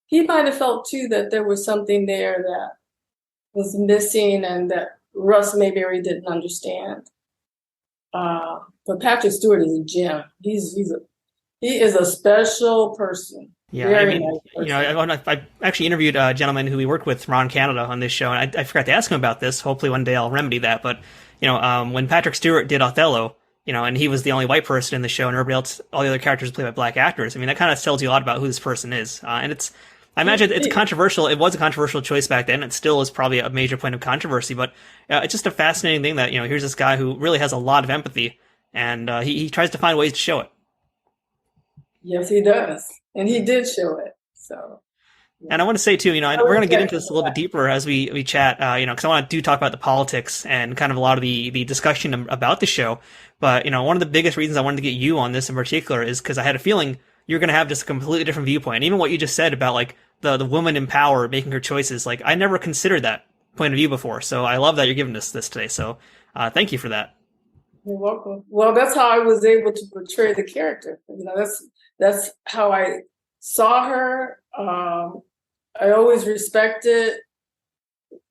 he might have felt too that there was something there that was missing and that Russ Mayberry didn't understand. But Patrick Stewart is a gem. He is a special person. Yeah, Very nice person. I actually interviewed a gentleman who we worked with from Canada on this show, and I forgot to ask him about this. Hopefully one day I'll remedy that. But, when Patrick Stewart did Othello, and he was the only white person in the show, and everybody else, all the other characters were played by black actors. I mean, that kind of tells you a lot about who this person is. And I imagine it's controversial. It was a controversial choice back then. It still is probably a major point of controversy, but it's just a fascinating thing that, here's this guy who really has a lot of empathy, and he tries to find ways to show it. Yes, he does. And he did show it. So. And I want to say too, we're going to get into this a little bit deeper as we chat, because I want to talk about the politics and kind of a lot of the discussion about the show. But, one of the biggest reasons I wanted to get you on this in particular is because I had a feeling you're going to have just a completely different viewpoint. And even what you just said about like the woman in power making her choices, like I never considered that point of view before. So I love that you're giving us this today. So thank you for that. You're welcome. Well, that's how I was able to portray the character. That's how I saw her. I always respected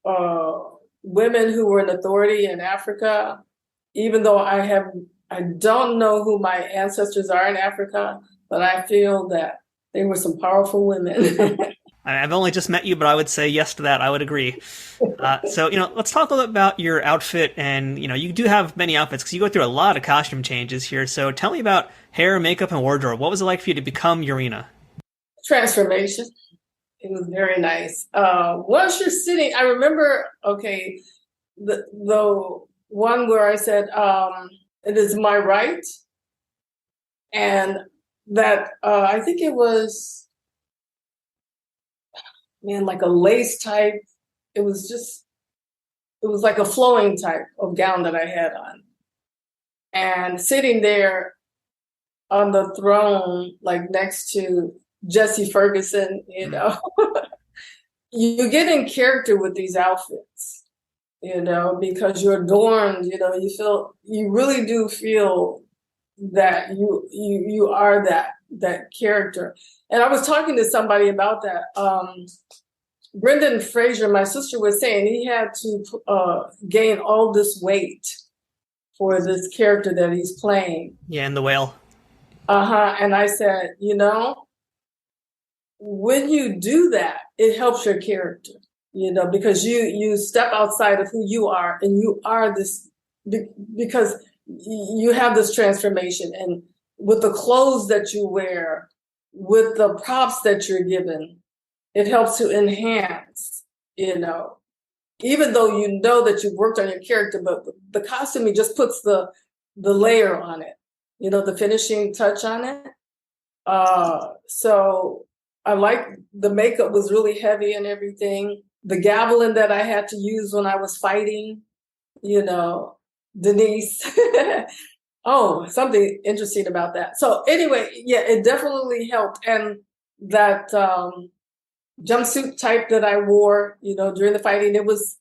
women who were in authority in Africa, even though I don't know who my ancestors are in Africa, but I feel that they were some powerful women. I've only just met you, but I would say yes to that. I would agree. So, let's talk a little bit about your outfit. And, you do have many outfits because you go through a lot of costume changes here. So tell me about hair, makeup, and wardrobe. What was it like for you to become Yareena? Transformation. It was very nice. Once you're sitting, I remember, the one where I said, it is my right. And that, I think it was, like a lace type. It was like a flowing type of gown that I had on. And sitting there on the throne, like next to Jessie Ferguson, you get in character with these outfits, because you're adorned, you really do feel that you are that character. And I was talking to somebody about that. Brendan Fraser, my sister, was saying he had to gain all this weight for this character that he's playing. Yeah, in The Whale. And I said, when you do that, it helps your character, because you step outside of who you are, and you are this, because you have this transformation. And with the clothes that you wear, with the props that you're given, it helps to enhance, even though that you've worked on your character, but the costume, it just puts the layer on it, the finishing touch on it. So I like the makeup was really heavy and everything. The javelin that I had to use when I was fighting, Denise. Oh, something interesting about that. So anyway, yeah, it definitely helped. And that jumpsuit type that I wore, during the fighting, it was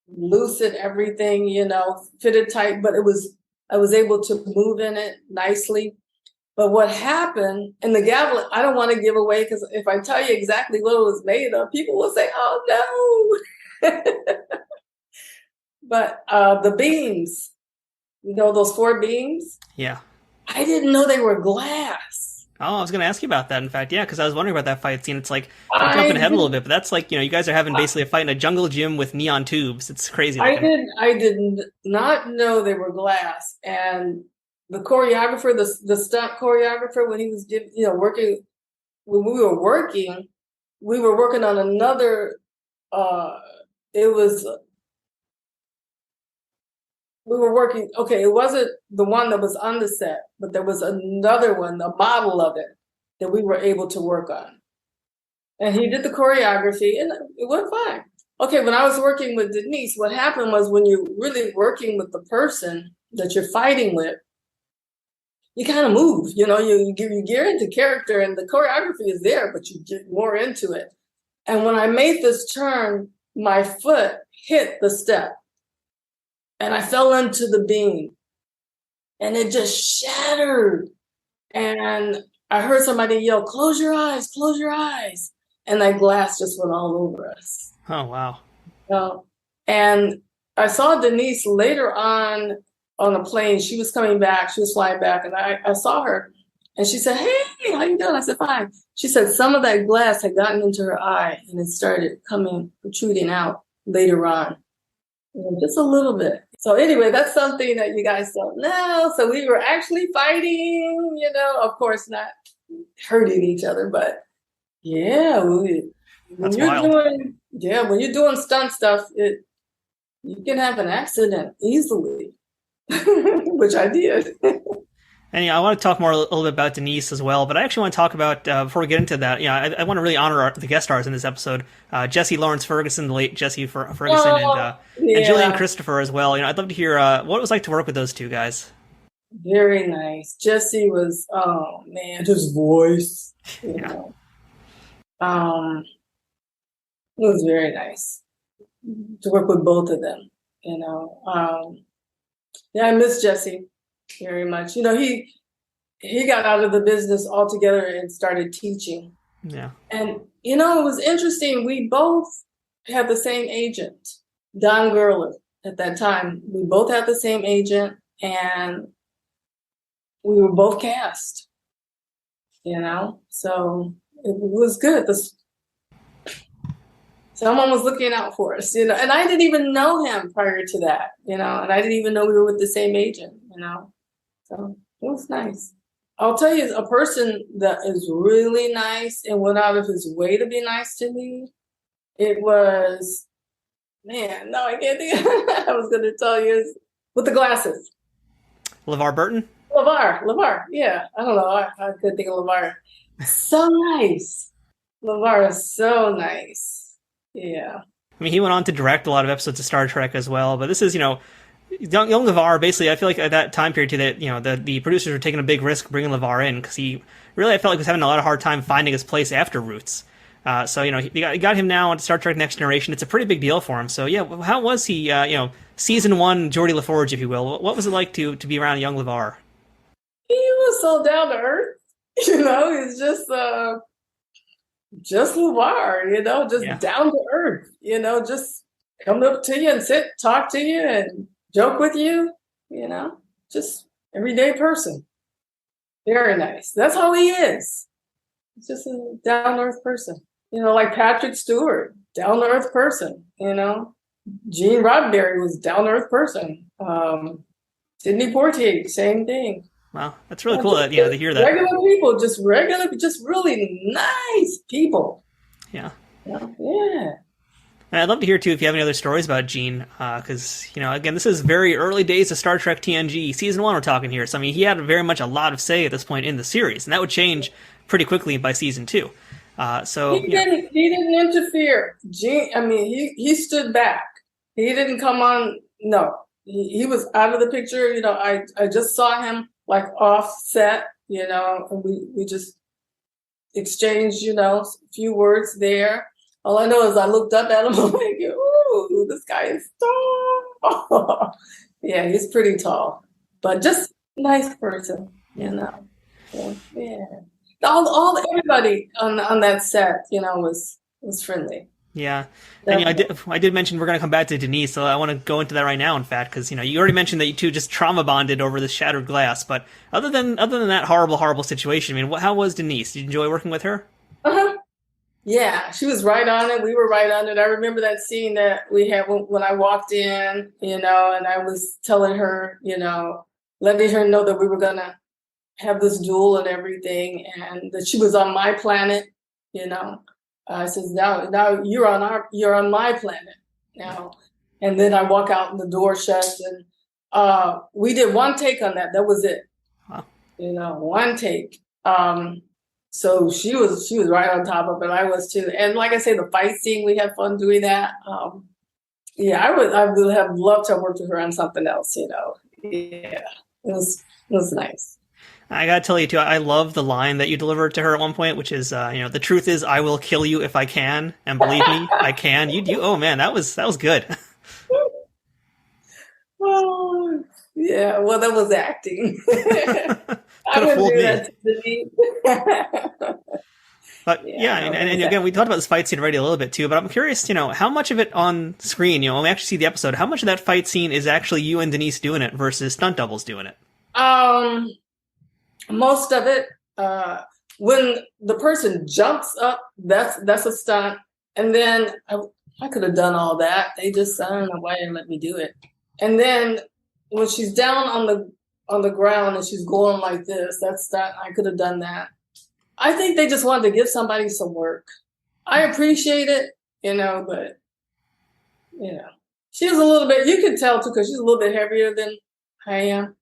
loose and everything, fitted tight, but I was able to move in it nicely. But what happened, and the gavel, I don't want to give away, because if I tell you exactly what it was made of, people will say, oh no. But the beams, those 4 beams? Yeah. I didn't know they were glass. Oh, I was going to ask you about that, in fact. Yeah, because I was wondering about that fight scene. It's like, I'm jumping ahead a little bit, but that's like, you guys are having basically a fight in a jungle gym with neon tubes. It's crazy. I did not know they were glass. And the choreographer, the stunt choreographer, when he was working, when we were working on another, we were working, it wasn't the one that was on the set, but there was another one, a model of it, that we were able to work on. And he did the choreography, and it went fine. When I was working with Denise, what happened was when you're really working with the person that you're fighting with, you kind of move, you gear into character, and the choreography is there, but you get more into it. And when I made this turn, my foot hit the step. And I fell into the beam, and it just shattered. And I heard somebody yell, close your eyes, close your eyes. And that glass just went all over us. Oh, wow. And I saw Denise later on a plane. She was coming back. She was flying back. And I saw her. And she said, hey, how you doing? I said, fine. She said some of that glass had gotten into her eye and it started protruding out later on. Just a little bit. So anyway, that's something that you guys don't know. So we were actually fighting, of course not hurting each other, but yeah, when you're doing stunt stuff, you can have an accident easily, which I did. And I want to talk more a little bit about Denise as well, but I actually want to talk about, before we get into that, I want to really honor the guest stars in this episode. Jessie Lawrence Ferguson, the late Jessie Ferguson, and Julian Christopher as well. I'd love to hear what it was like to work with those two guys. Very nice. Jessie was, his voice, it was very nice to work with both of them, I miss Jessie very much. He got out of the business altogether and started teaching. Yeah. And, it was interesting. We both had the same agent, Don Gurler, at that time. We both had the same agent and we were both cast, so it was good. Someone was looking out for us, and I didn't even know him prior to that, and I didn't even know we were with the same agent, so it was nice. I'll tell you, a person that is really nice and went out of his way to be nice to me, it was, I can't think. I was going to tell you, with the glasses. LeVar Burton? LeVar, yeah. I don't know. I couldn't think of LeVar. So nice. LeVar is so nice. Yeah. I mean, he went on to direct a lot of episodes of Star Trek as well, but this is, young LeVar, basically, I feel like at that time period, too, that, the producers were taking a big risk bringing LeVar in, because he really, I felt like, was having a lot of hard time finding his place after Roots. So, you got him now on Star Trek Next Generation. It's a pretty big deal for him. So, yeah, how was he, season 1 Geordie LaForge, if you will? What was it like to be around young LeVar? He was so down to earth. He's just LeVar, just down to earth, just come up to you and sit, talk to you and joke with you, just everyday person. Very nice. That's how he is. He's just a down to earth person. Like Patrick Stewart, down to earth person, Gene Roddenberry was down to earth person. Sidney Poitier, same thing. Wow, that's really cool to hear that. Regular people, just really nice people. Yeah. Yeah. And I'd love to hear, too, if you have any other stories about Gene, because, again, this is very early days of Star Trek TNG. Season 1 we're talking here. So, I mean, he had very much a lot of say at this point in the series, and that would change pretty quickly by Season 2. He didn't interfere. Gene, he stood back. He didn't come on. No, he was out of the picture. I just saw him like offset, and we just exchanged, a few words there. All I know is I looked up at him, I'm like, ooh, this guy is tall. Yeah, he's pretty tall, but just nice person, So, yeah. Everybody on that set, was friendly. Yeah. And I did mention we're going to come back to Denise, so I want to go into that right now, in fact, because, you already mentioned that you two just trauma bonded over this shattered glass, but other than that horrible situation, how was Denise? Did you enjoy working with her? Uh-huh. Yeah, she was right on it. We were right on it. I remember that scene that we had when I walked in, and I was telling her, letting her know that we were going to have this duel and everything, and that she was on my planet, I says, now you're on my planet now. And then I walk out and the door shuts, and we did one take on that. That was it. Wow. One take. So she was right on top of it. I was too. And like I say, the fight scene, we had fun doing that. I would have loved to have worked with her on something else, Yeah. It was nice. I gotta tell you too, I love the line that you delivered to her at one point, which is, the truth is, I will kill you if I can, and believe me, I can. Oh man, that was good. Oh, yeah. Well, that was acting. I have wouldn't fooled do me. that to Denise. But and again, we talked about this fight scene already a little bit too, but I'm curious, how much of it on screen, when we actually see the episode, how much of that fight scene is actually you and Denise doing it versus stunt doubles doing it? Most of it, when the person jumps up, that's a stunt. And then I could have done all that. They just signed away and let me do it. And then when she's down on the ground and she's going like this, that's stunt. I could have done that. I think they just wanted to give somebody some work. I appreciate it, but she was a little bit, you can tell too, because she's a little bit heavier than I am.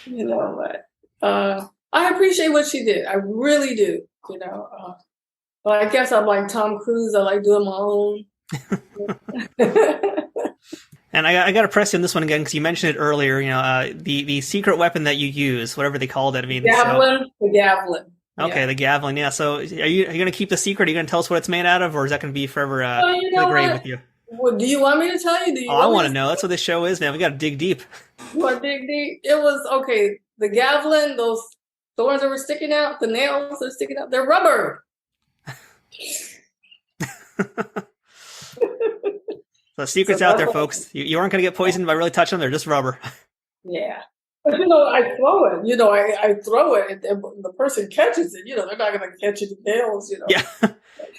But I appreciate what she did. I really do, But I guess I'm like Tom Cruise. I like doing my own. And I got to press you on this one again because you mentioned it earlier. The secret weapon that you use, whatever they called it. I mean, the Gavilan. Okay, the Gavilan. Yeah. So are you going to keep the secret? Are you going to tell us what it's made out of, or is that going to be forever in the grave with you? Well, do you want me to tell you? I want to know. That's what this show is, man. We got to dig deep. You want to dig deep? It was okay. The Gavilan, those thorns that were sticking out, the nails that are sticking out, they're rubber. The secret's out there, folks. You aren't going to get poisoned by really touching them. They're just rubber. Yeah. But, I throw it. I throw it, and the person catches it. They're not going to catch it in nails, Yeah.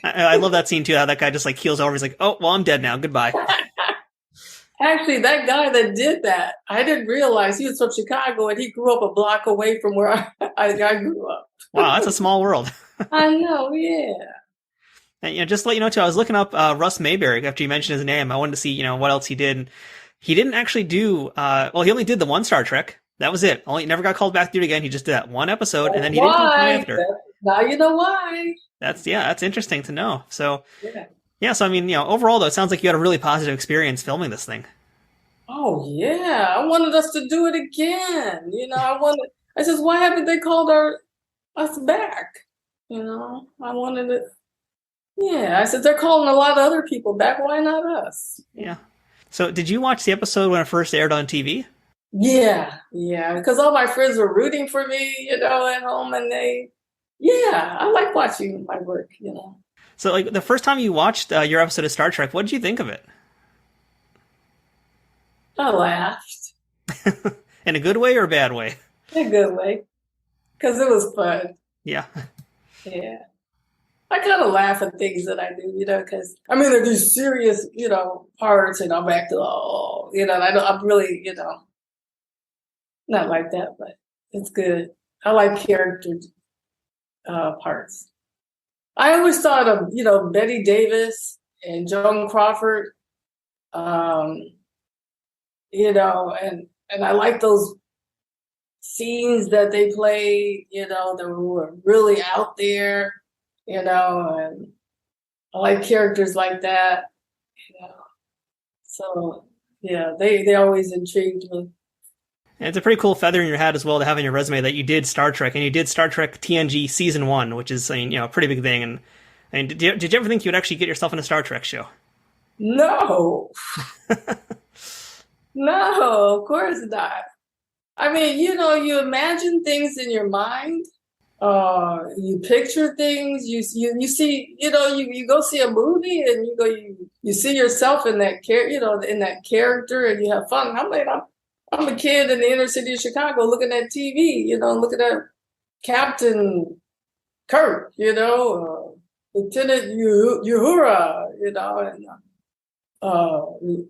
I love that scene, too, how that guy just, keels over. He's like, oh, well, I'm dead now. Goodbye. Actually, that guy that did that, I didn't realize he was from Chicago, and he grew up a block away from where I grew up. Wow, that's a small world. I know, yeah. And just to let you know, too, I was looking up Russ Mayberry after you mentioned his name. I wanted to see, what else he did. And he didn't actually do, he only did the one Star Trek. That was it. Never got called back to do it again. He just did that one episode, and then he didn't do anything after. Now you know why. That's interesting to know. So, so I mean, overall, though, it sounds like you had a really positive experience filming this thing. Oh, yeah. I wanted us to do it again. I said, why haven't they called us back? I wanted it. Yeah, I said, they're calling a lot of other people back. Why not us? Yeah. So did you watch the episode when it first aired on TV? Yeah, because all my friends were rooting for me, at home, and I like watching my work, So, the first time you watched your episode of Star Trek, what did you think of it? I laughed. In a good way or a bad way? In a good way, because it was fun. Yeah. Yeah. I kind of laugh at things that I do, because, there are these serious, parts, and I'm back to, I'm really, not like that, but it's good. I like character parts. I always thought of, Betty Davis and Joan Crawford, and I like those scenes that they play, that were really out there, and I like characters like that, So, they always intrigued me. And it's a pretty cool feather in your hat as well to have in your resume that you did Star Trek, and you did Star Trek TNG Season 1, which is, a pretty big thing. And did you ever think you would actually get yourself in a Star Trek show? No. No, of course not. You imagine things in your mind. You picture things. You see. You go see a movie, and you see yourself in that in that character, and you have fun. I'm a kid in the inner city of Chicago looking at TV. Looking at Captain Kirk. Lieutenant Uhura. And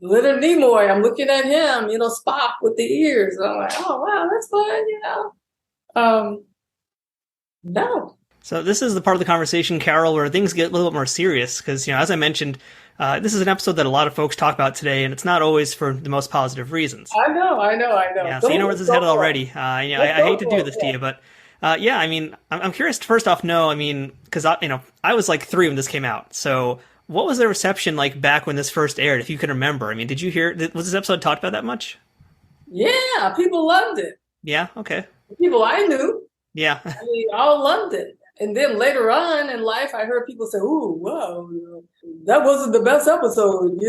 Leonard Nimoy, I'm looking at him, Spock with the ears. And I'm like, oh, wow, that's fun, No. So this is the part of the conversation, Carol, where things get a little bit more serious because, as I mentioned, this is an episode that a lot of folks talk about today, and it's not always for the most positive reasons. I know. Yeah, so you know where this is headed already. I hate to do this to you, but I'm curious to first off know, because I was like 3 when this came out, so what was the reception like back when this first aired, if you can remember? Did you hear, was this episode talked about that much? Yeah, people loved it. Yeah, okay. People I knew. Yeah. All loved it. And then later on in life, I heard people say, ooh, wow, that wasn't the best episode, and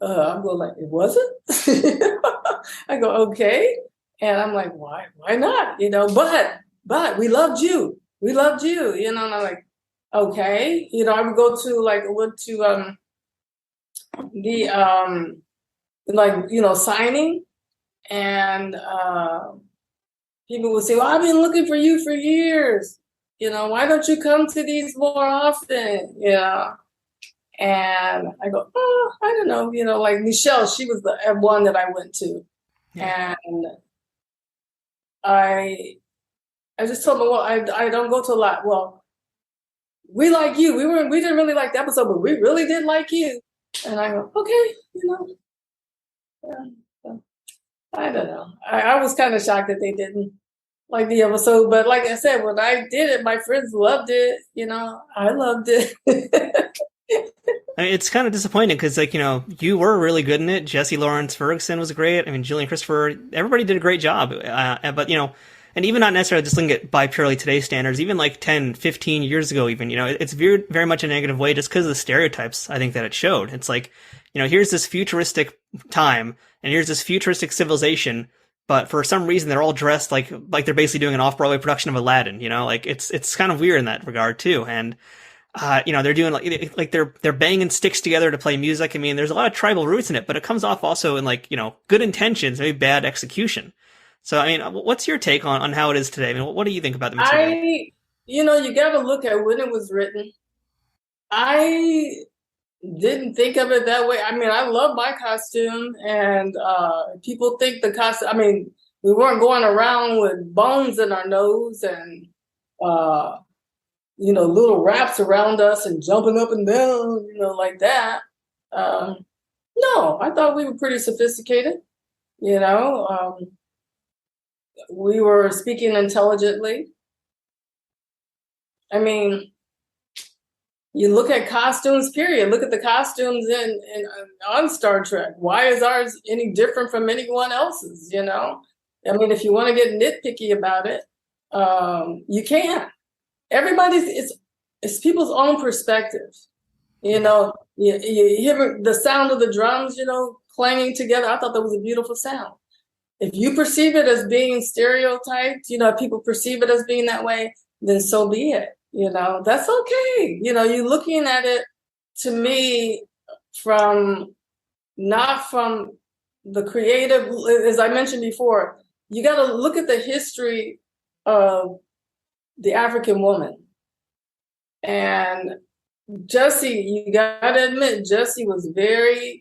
I'm going like, it wasn't? I go, okay. And I'm like, why not? But we loved you. We loved you, and I'm like, okay. I would go to the signing, and people would say, well, I've been looking for you for years. Why don't you come to these more often? And I go, oh, I don't know. Like Michelle, she was the one that I went to. Yeah. And I just told them, well, I don't go to a lot. Well, we like you. We didn't really like the episode, but we really did like you. And I go, okay, I don't know. I was kind of shocked that they didn't like the episode, but like I said, when I did it, my friends loved it. I loved it. I mean, it's kind of disappointing because, you were really good in it. Jessie, Lawrence, Ferguson was great. I mean, Julian, Christopher, everybody did a great job. But, and even not necessarily just looking at by purely today's standards, even like 10, 15 years ago, even, it's viewed very much a negative way just because of the stereotypes, I think, that it showed. It's like, here's this futuristic time and here's this futuristic civilization, but for some reason they're all dressed like they're basically doing an off-Broadway production of Aladdin, it's kind of weird in that regard too. And, they're doing like they're banging sticks together to play music. I mean, there's a lot of tribal roots in it, but it comes off also in good intentions, maybe bad execution. So, I mean, what's your take on how it is today? I mean, what do you think about the material? You got to look at when it was written. I didn't think of it that way. I mean, I love my costume, and people think the costume. I mean, we weren't going around with bones in our nose and little wraps around us and jumping up and down, like that. No, I thought we were pretty sophisticated. We were speaking intelligently. I mean, you look at costumes, period. Look at the costumes on Star Trek. Why is ours any different from anyone else's, I mean, if you want to get nitpicky about it, you can. It's people's own perspective. You hear the sound of the drums, clanging together. I thought that was a beautiful sound. If you perceive it as being stereotyped, people perceive it as being that way, then so be it. That's okay. You're looking at it, to me, not from the creative, as I mentioned before, you got to look at the history of the African woman. And Jessie, you got to admit, Jessie was very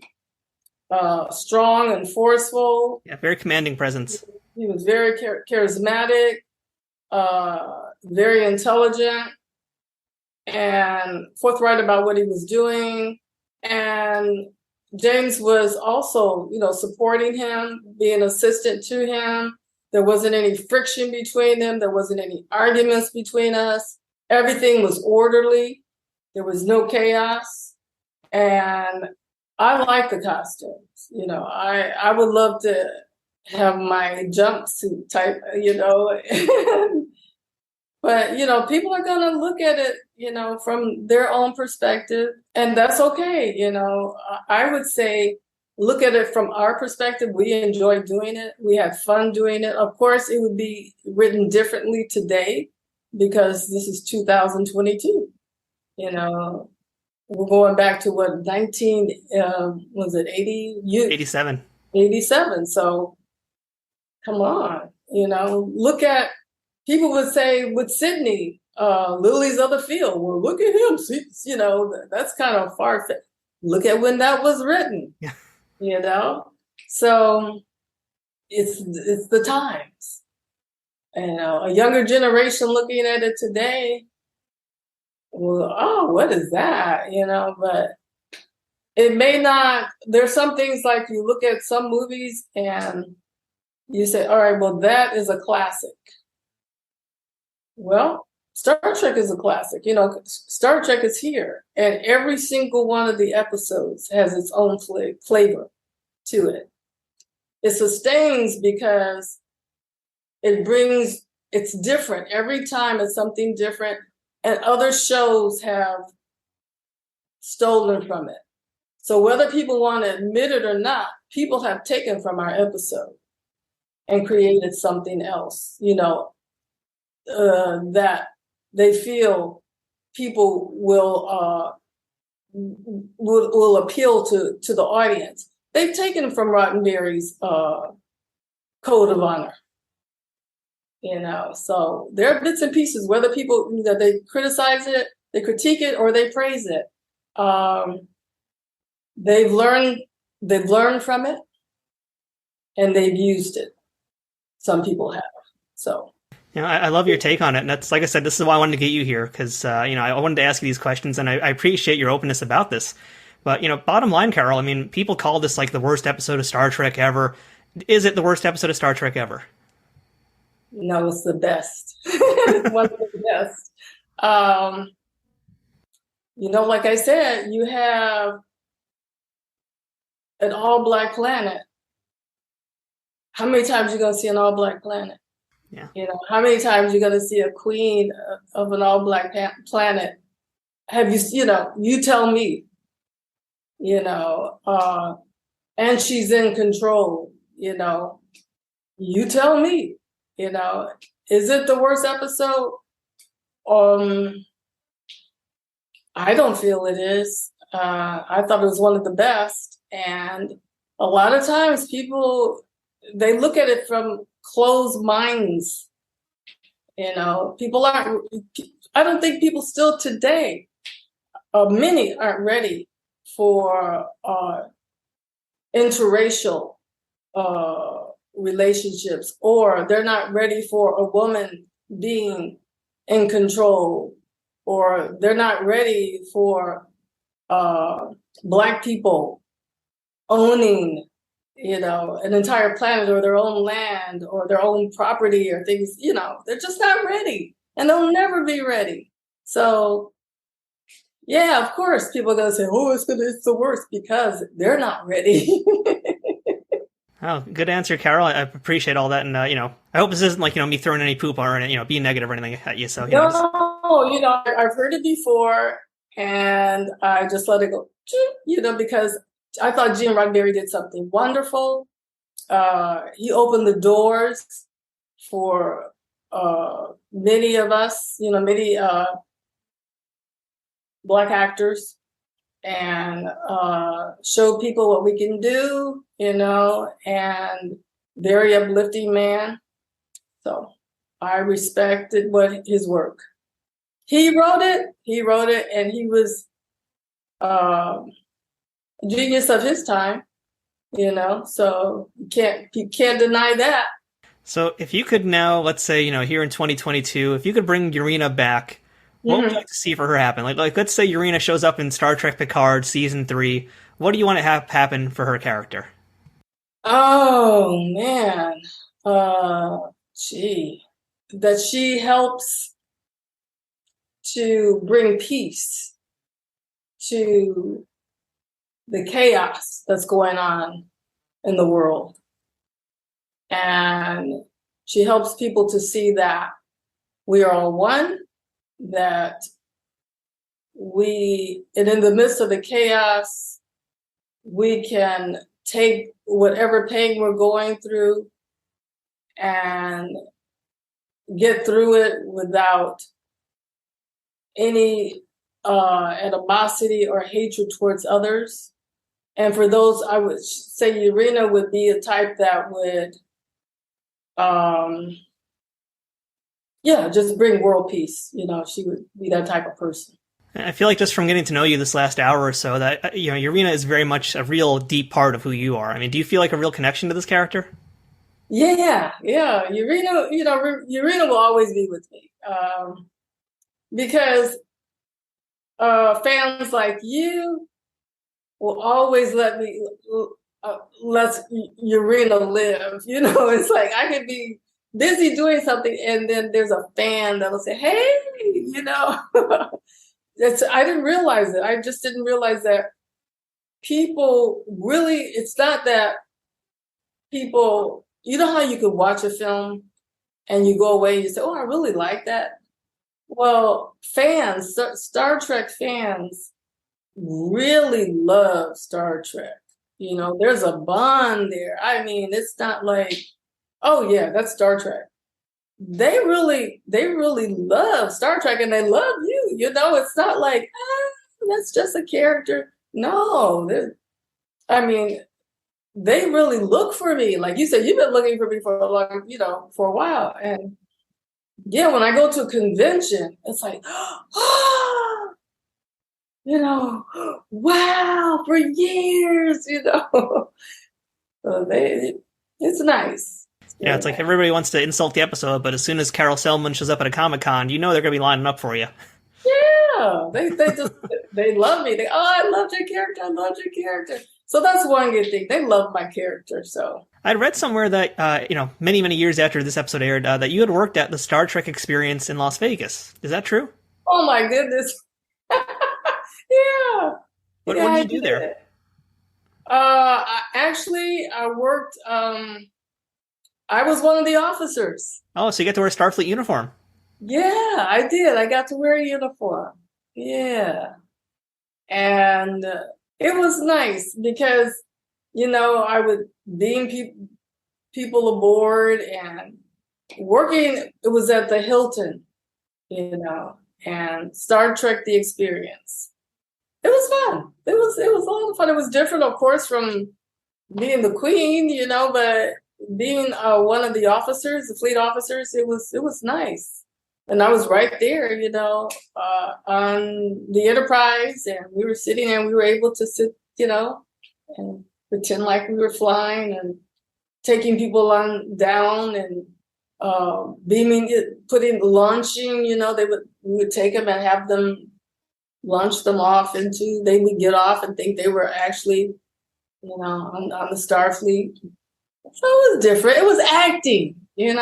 strong and forceful. Yeah, very commanding presence. He was very charismatic, very intelligent, and forthright about what he was doing. And James was also, supporting him, being an assistant to him. There wasn't any friction between them. There wasn't any arguments between us. Everything was orderly. There was no chaos. And I like the costumes. I would love to have my jumpsuit type, But, people are going to look at it, from their own perspective. And that's okay. I would say, look at it from our perspective. We enjoyed doing it. We had fun doing it. Of course, it would be written differently today because this is 2022. We're going back to what, 87. 87. So come on, look at, people would say with Sydney, Lilies of the Field. Well, look at him. That's kind of far-fetched. Look at when that was written. Yeah. So it's the times. A younger generation looking at it today, well, oh, what is that? But it may not, there's some things like you look at some movies and you say, all right, well, that is a classic. Well, Star Trek is a classic. Star Trek is here, and every single one of the episodes has its own flavor to it. It sustains because it's different. Every time it's something different, and other shows have stolen from it. So whether people want to admit it or not, people have taken from our episode. and created something else, that they feel people will appeal to the audience. They've taken from Roddenberry's Code of Honor, so there are bits and pieces, whether people they criticize it, they critique it, or they praise it. They've learned from it, and they've used it. Some people have. So. I love your take on it. And that's, like I said, this is why I wanted to get you here, because, I wanted to ask you these questions, and I appreciate your openness about this. But, bottom line, Carol, I mean, people call this like the worst episode of Star Trek ever. Is it the worst episode of Star Trek ever? No, it's the best. It's one of the best. Like I said, you have an all-black planet. How many times are you going to see an all-black planet? Yeah. How many times you're going to see a queen of an all-black planet? Have you, you tell me, and she's in control, you tell me, is it the worst episode? I don't feel it is. I thought it was one of the best. And a lot of times people, they look at it from closed minds. People aren't, I don't think people still today, many aren't ready for interracial relationships, or they're not ready for a woman being in control, or they're not ready for Black people owning an entire planet or their own land or their own property or things, they're just not ready, and they'll never be ready. So, yeah, of course, people are going to say, oh, it's the worst, because they're not ready. Oh, good answer, Carol. I appreciate all that. And, I hope this isn't like, me throwing any poop or, being negative or anything at you. So, No, I've heard it before, and I just let it go, because I thought Gene Roddenberry did something wonderful. He opened the doors for many of us, many Black actors, and showed people what we can do, and very uplifting man. So I respected his work. He wrote it, and he was genius of his time, so you can't deny that. So if you could now, let's say, here in 2022, if you could bring Yareena back, what would you like to see for her happen? Like let's say Yareena shows up in Star Trek Picard season 3. What do you want to have happen for her character? Oh man, that she helps to bring peace to the chaos that's going on in the world. And she helps people to see that we are all one, that and in the midst of the chaos, we can take whatever pain we're going through and get through it without any animosity or hatred towards others. And for those, I would say Yareena would be a type that would, just bring world peace. She would be that type of person. I feel like just from getting to know you this last hour or so that, Yareena is very much a real deep part of who you are. I mean, do you feel like a real connection to this character? Yeah. Yareena, Yareena will always be with me. Because fans like you will always let Yareena live. It's like I could be busy doing something, and then there's a fan that'll say, hey, I didn't realize it. I just didn't realize that people really, it's not that people, how you could watch a film and you go away and you say, oh, I really like that. Well, fans, Star Trek fans really love Star Trek. There's a bond there. I mean, it's not like Oh yeah, that's Star Trek. They really love Star Trek, and they love you. You know, it's not like that's just a character. No, I mean, they really look for me. Like you said, you've been looking for me for a long, for a while. And yeah, when I go to a convention, it's like, wow, for years, So it's nice. Yeah, it's like everybody wants to insult the episode, but as soon as Karole Selmon shows up at a Comic-Con, you know they're going to be lining up for you. Yeah, they love me. I love your character. I love your character. So that's one good thing. They love my character. So I'd read somewhere that many, many years after this episode aired, that you had worked at the Star Trek Experience in Las Vegas. Is that true? Oh my goodness! Yeah. What did you do there? I worked. I was one of the officers. Oh, so you get to wear a Starfleet uniform? Yeah, I did. I got to wear a uniform. Yeah, and it was nice because I would beam people aboard and working. It was at the Hilton, and Star Trek: The Experience. It was fun. It was a lot of fun. It was different, of course, from being the queen, but being one of the officers, the fleet officers, it was nice. And I was right there, on the Enterprise, and we were sitting and we were able to sit, and pretend like we were flying and taking people down and launching, we would take them and have them launch them off they would get off and think they were actually, on the Starfleet. So it was different. It was acting, it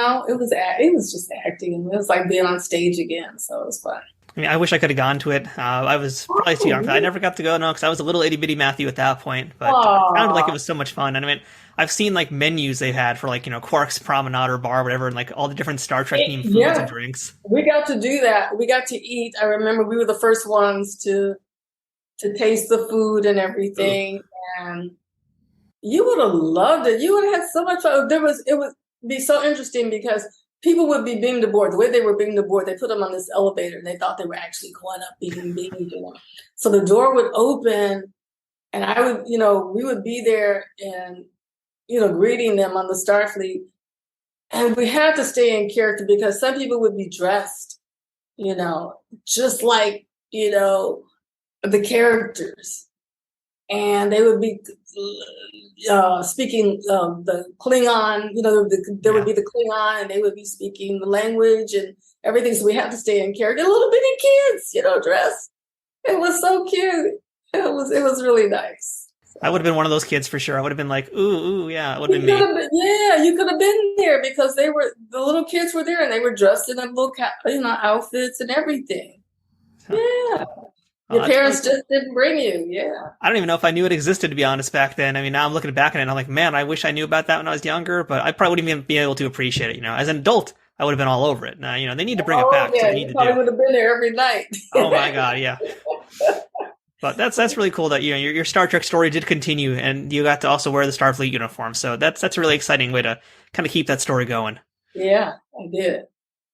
was just acting. It was like being on stage again. So it was fun. I mean, I wish I could have gone to it. I was probably too young. I never got to go, because I was a little itty bitty Matthew at that point. But it sounded like it was so much fun. And I mean, I've seen like menus they had for like, Quark's Promenade or Bar, or whatever, and like all the different Star Trek themed foods and drinks. We got to do that. We got to eat. I remember we were the first ones to taste the food and everything. Ooh. And you would have loved it. You would have had so much fun. It would be so interesting because people would be beamed aboard. The way they were beamed aboard, they put them on this elevator and they thought they were actually going up being beamed. So the door would open and I would, we would be there and, greeting them on the Starfleet. And we had to stay in character because some people would be dressed, just like, the characters. And they would be speaking the Klingon, there would be the Klingon, and they would be speaking the language and everything. So we had to stay in character. Little bitty kids, dressed. It was so cute. It was really nice. I would have been one of those kids for sure. I would have been like, ooh, yeah, it would have been me. You could have been there because the little kids were there and they were dressed in little, outfits and everything. Yeah. Your parents just didn't bring you, yeah. I don't even know if I knew it existed, to be honest, back then. I mean, now I'm looking back at it and I'm like, man, I wish I knew about that when I was younger, but I probably wouldn't even be able to appreciate it, As an adult, I would have been all over it. Now, they need to bring it back. Yeah, so they need you probably would have been there every night. Oh my God, yeah. But that's really cool that, your Star Trek story did continue and you got to also wear the Starfleet uniform. So that's a really exciting way to kind of keep that story going. Yeah, I did.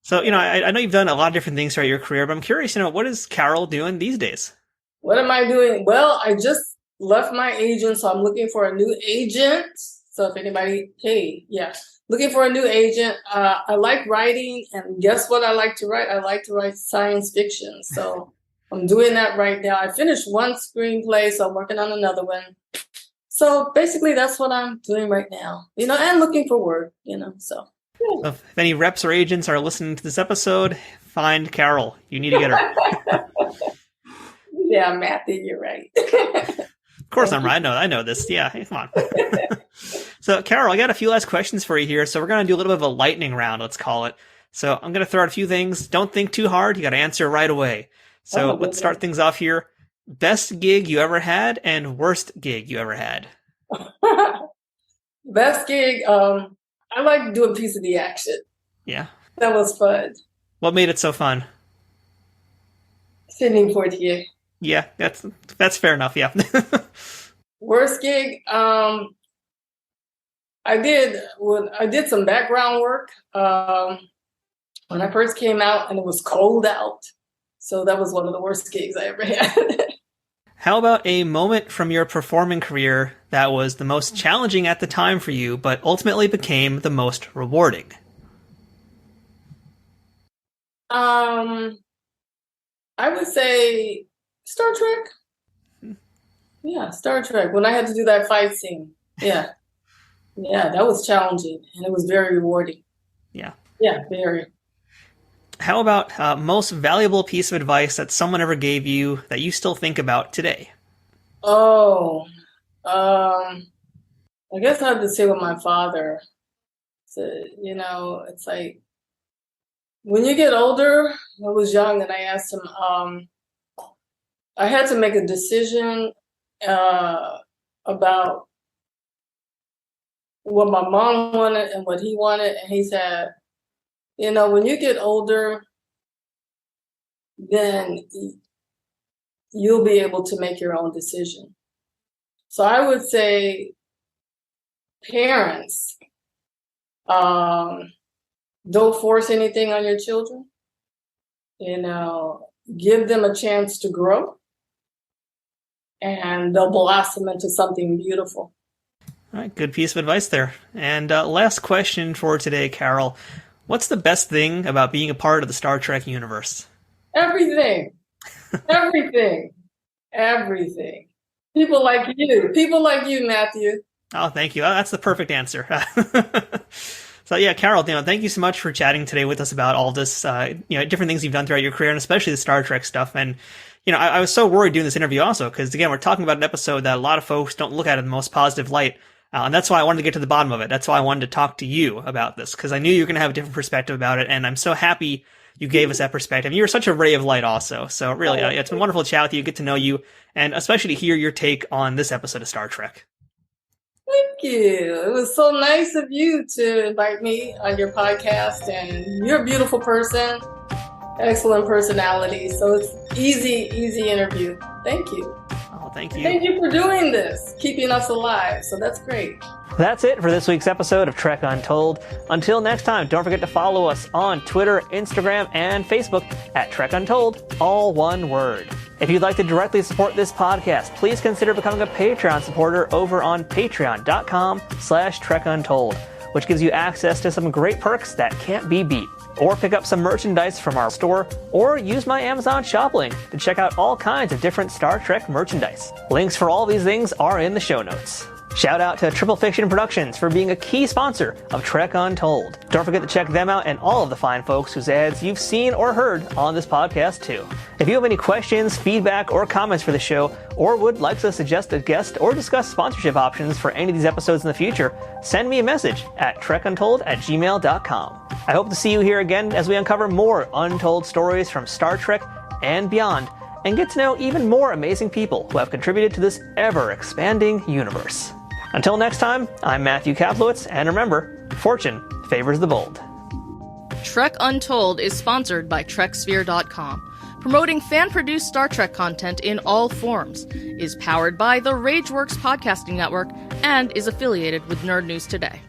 So, I know you've done a lot of different things throughout your career, but I'm curious, what is Karole doing these days? What am I doing? Well, I just left my agent, so I'm looking for a new agent. So if anybody, looking for a new agent. I like writing, and guess what I like to write? I like to write science fiction. So I'm doing that right now. I finished one screenplay, so I'm working on another one. So basically that's what I'm doing right now, and looking for work, so. So if any reps or agents are listening to this episode, find Karole. You need to get her. Yeah, Matthew, you're right. Of course I'm right. I know this. Yeah, come on. So, Karole, I got a few last questions for you here. So we're going to do a little bit of a lightning round, let's call it. So I'm going to throw out a few things. Don't think too hard. You got to answer right away. So let's start things off here. Best gig you ever had and worst gig you ever had? Best gig, I like doing Piece of the Action. Yeah. That was fun. What made it so fun? Sidney Poitier. Yeah, that's fair enough, yeah. Worst gig, I did some background work when I first came out, and it was cold out. So that was one of the worst gigs I ever had. How about a moment from your performing career that was the most challenging at the time for you, but ultimately became the most rewarding? I would say Star Trek. Yeah, Star Trek. When I had to do that fight scene. Yeah. Yeah, that was challenging, and it was very rewarding. Yeah. Yeah, very. How about most valuable piece of advice that someone ever gave you that you still think about today? Oh, I guess I have to say with my father. So, it's like when you get older, I was young and I asked him, I had to make a decision about what my mom wanted and what he wanted. And he said, when you get older, then you'll be able to make your own decision. So I would say parents, don't force anything on your children. Give them a chance to grow, and they'll blossom into something beautiful. All right, good piece of advice there. And last question for today, Karole. What's the best thing about being a part of the Star Trek universe? Everything. Everything. Everything. People like you, Matthew. Oh, thank you. That's the perfect answer. So yeah, Karole, thank you so much for chatting today with us about all this, different things you've done throughout your career, and especially the Star Trek stuff. And, I was so worried doing this interview also, because again, we're talking about an episode that a lot of folks don't look at in the most positive light. And that's why I wanted to get to the bottom of it. That's why I wanted to talk to you about this, because I knew you were going to have a different perspective about it. And I'm so happy you gave us that perspective. You were such a ray of light also. So really, it's been wonderful to chat with you, get to know you, and especially to hear your take on this episode of Star Trek. Thank you. It was so nice of you to invite me on your podcast, and you're a beautiful person, excellent personality. So it's easy interview. Thank you. Oh, thank you. Thank you for doing this, keeping us alive. So that's great. That's it for this week's episode of Trek Untold. Until next time, don't forget to follow us on Twitter, Instagram, and Facebook at Trek Untold, all one word. If you'd like to directly support this podcast, please consider becoming a Patreon supporter over on patreon.com/TrekUntold, which gives you access to some great perks that can't be beat. Or pick up some merchandise from our store, or use my Amazon shop link to check out all kinds of different Star Trek merchandise. Links for all these things are in the show notes. Shout out to Triple Fiction Productions for being a key sponsor of Trek Untold. Don't forget to check them out and all of the fine folks whose ads you've seen or heard on this podcast too. If you have any questions, feedback, or comments for the show, or would like to suggest a guest or discuss sponsorship options for any of these episodes in the future, send me a message at trekuntold@gmail.com. I hope to see you here again as we uncover more untold stories from Star Trek and beyond, and get to know even more amazing people who have contributed to this ever-expanding universe. Until next time, I'm Matthew Kaplowitz, and remember, fortune favors the bold. Trek Untold is sponsored by TrekSphere.com, promoting fan-produced Star Trek content in all forms, is powered by the RageWorks podcasting network, and is affiliated with Nerd News Today.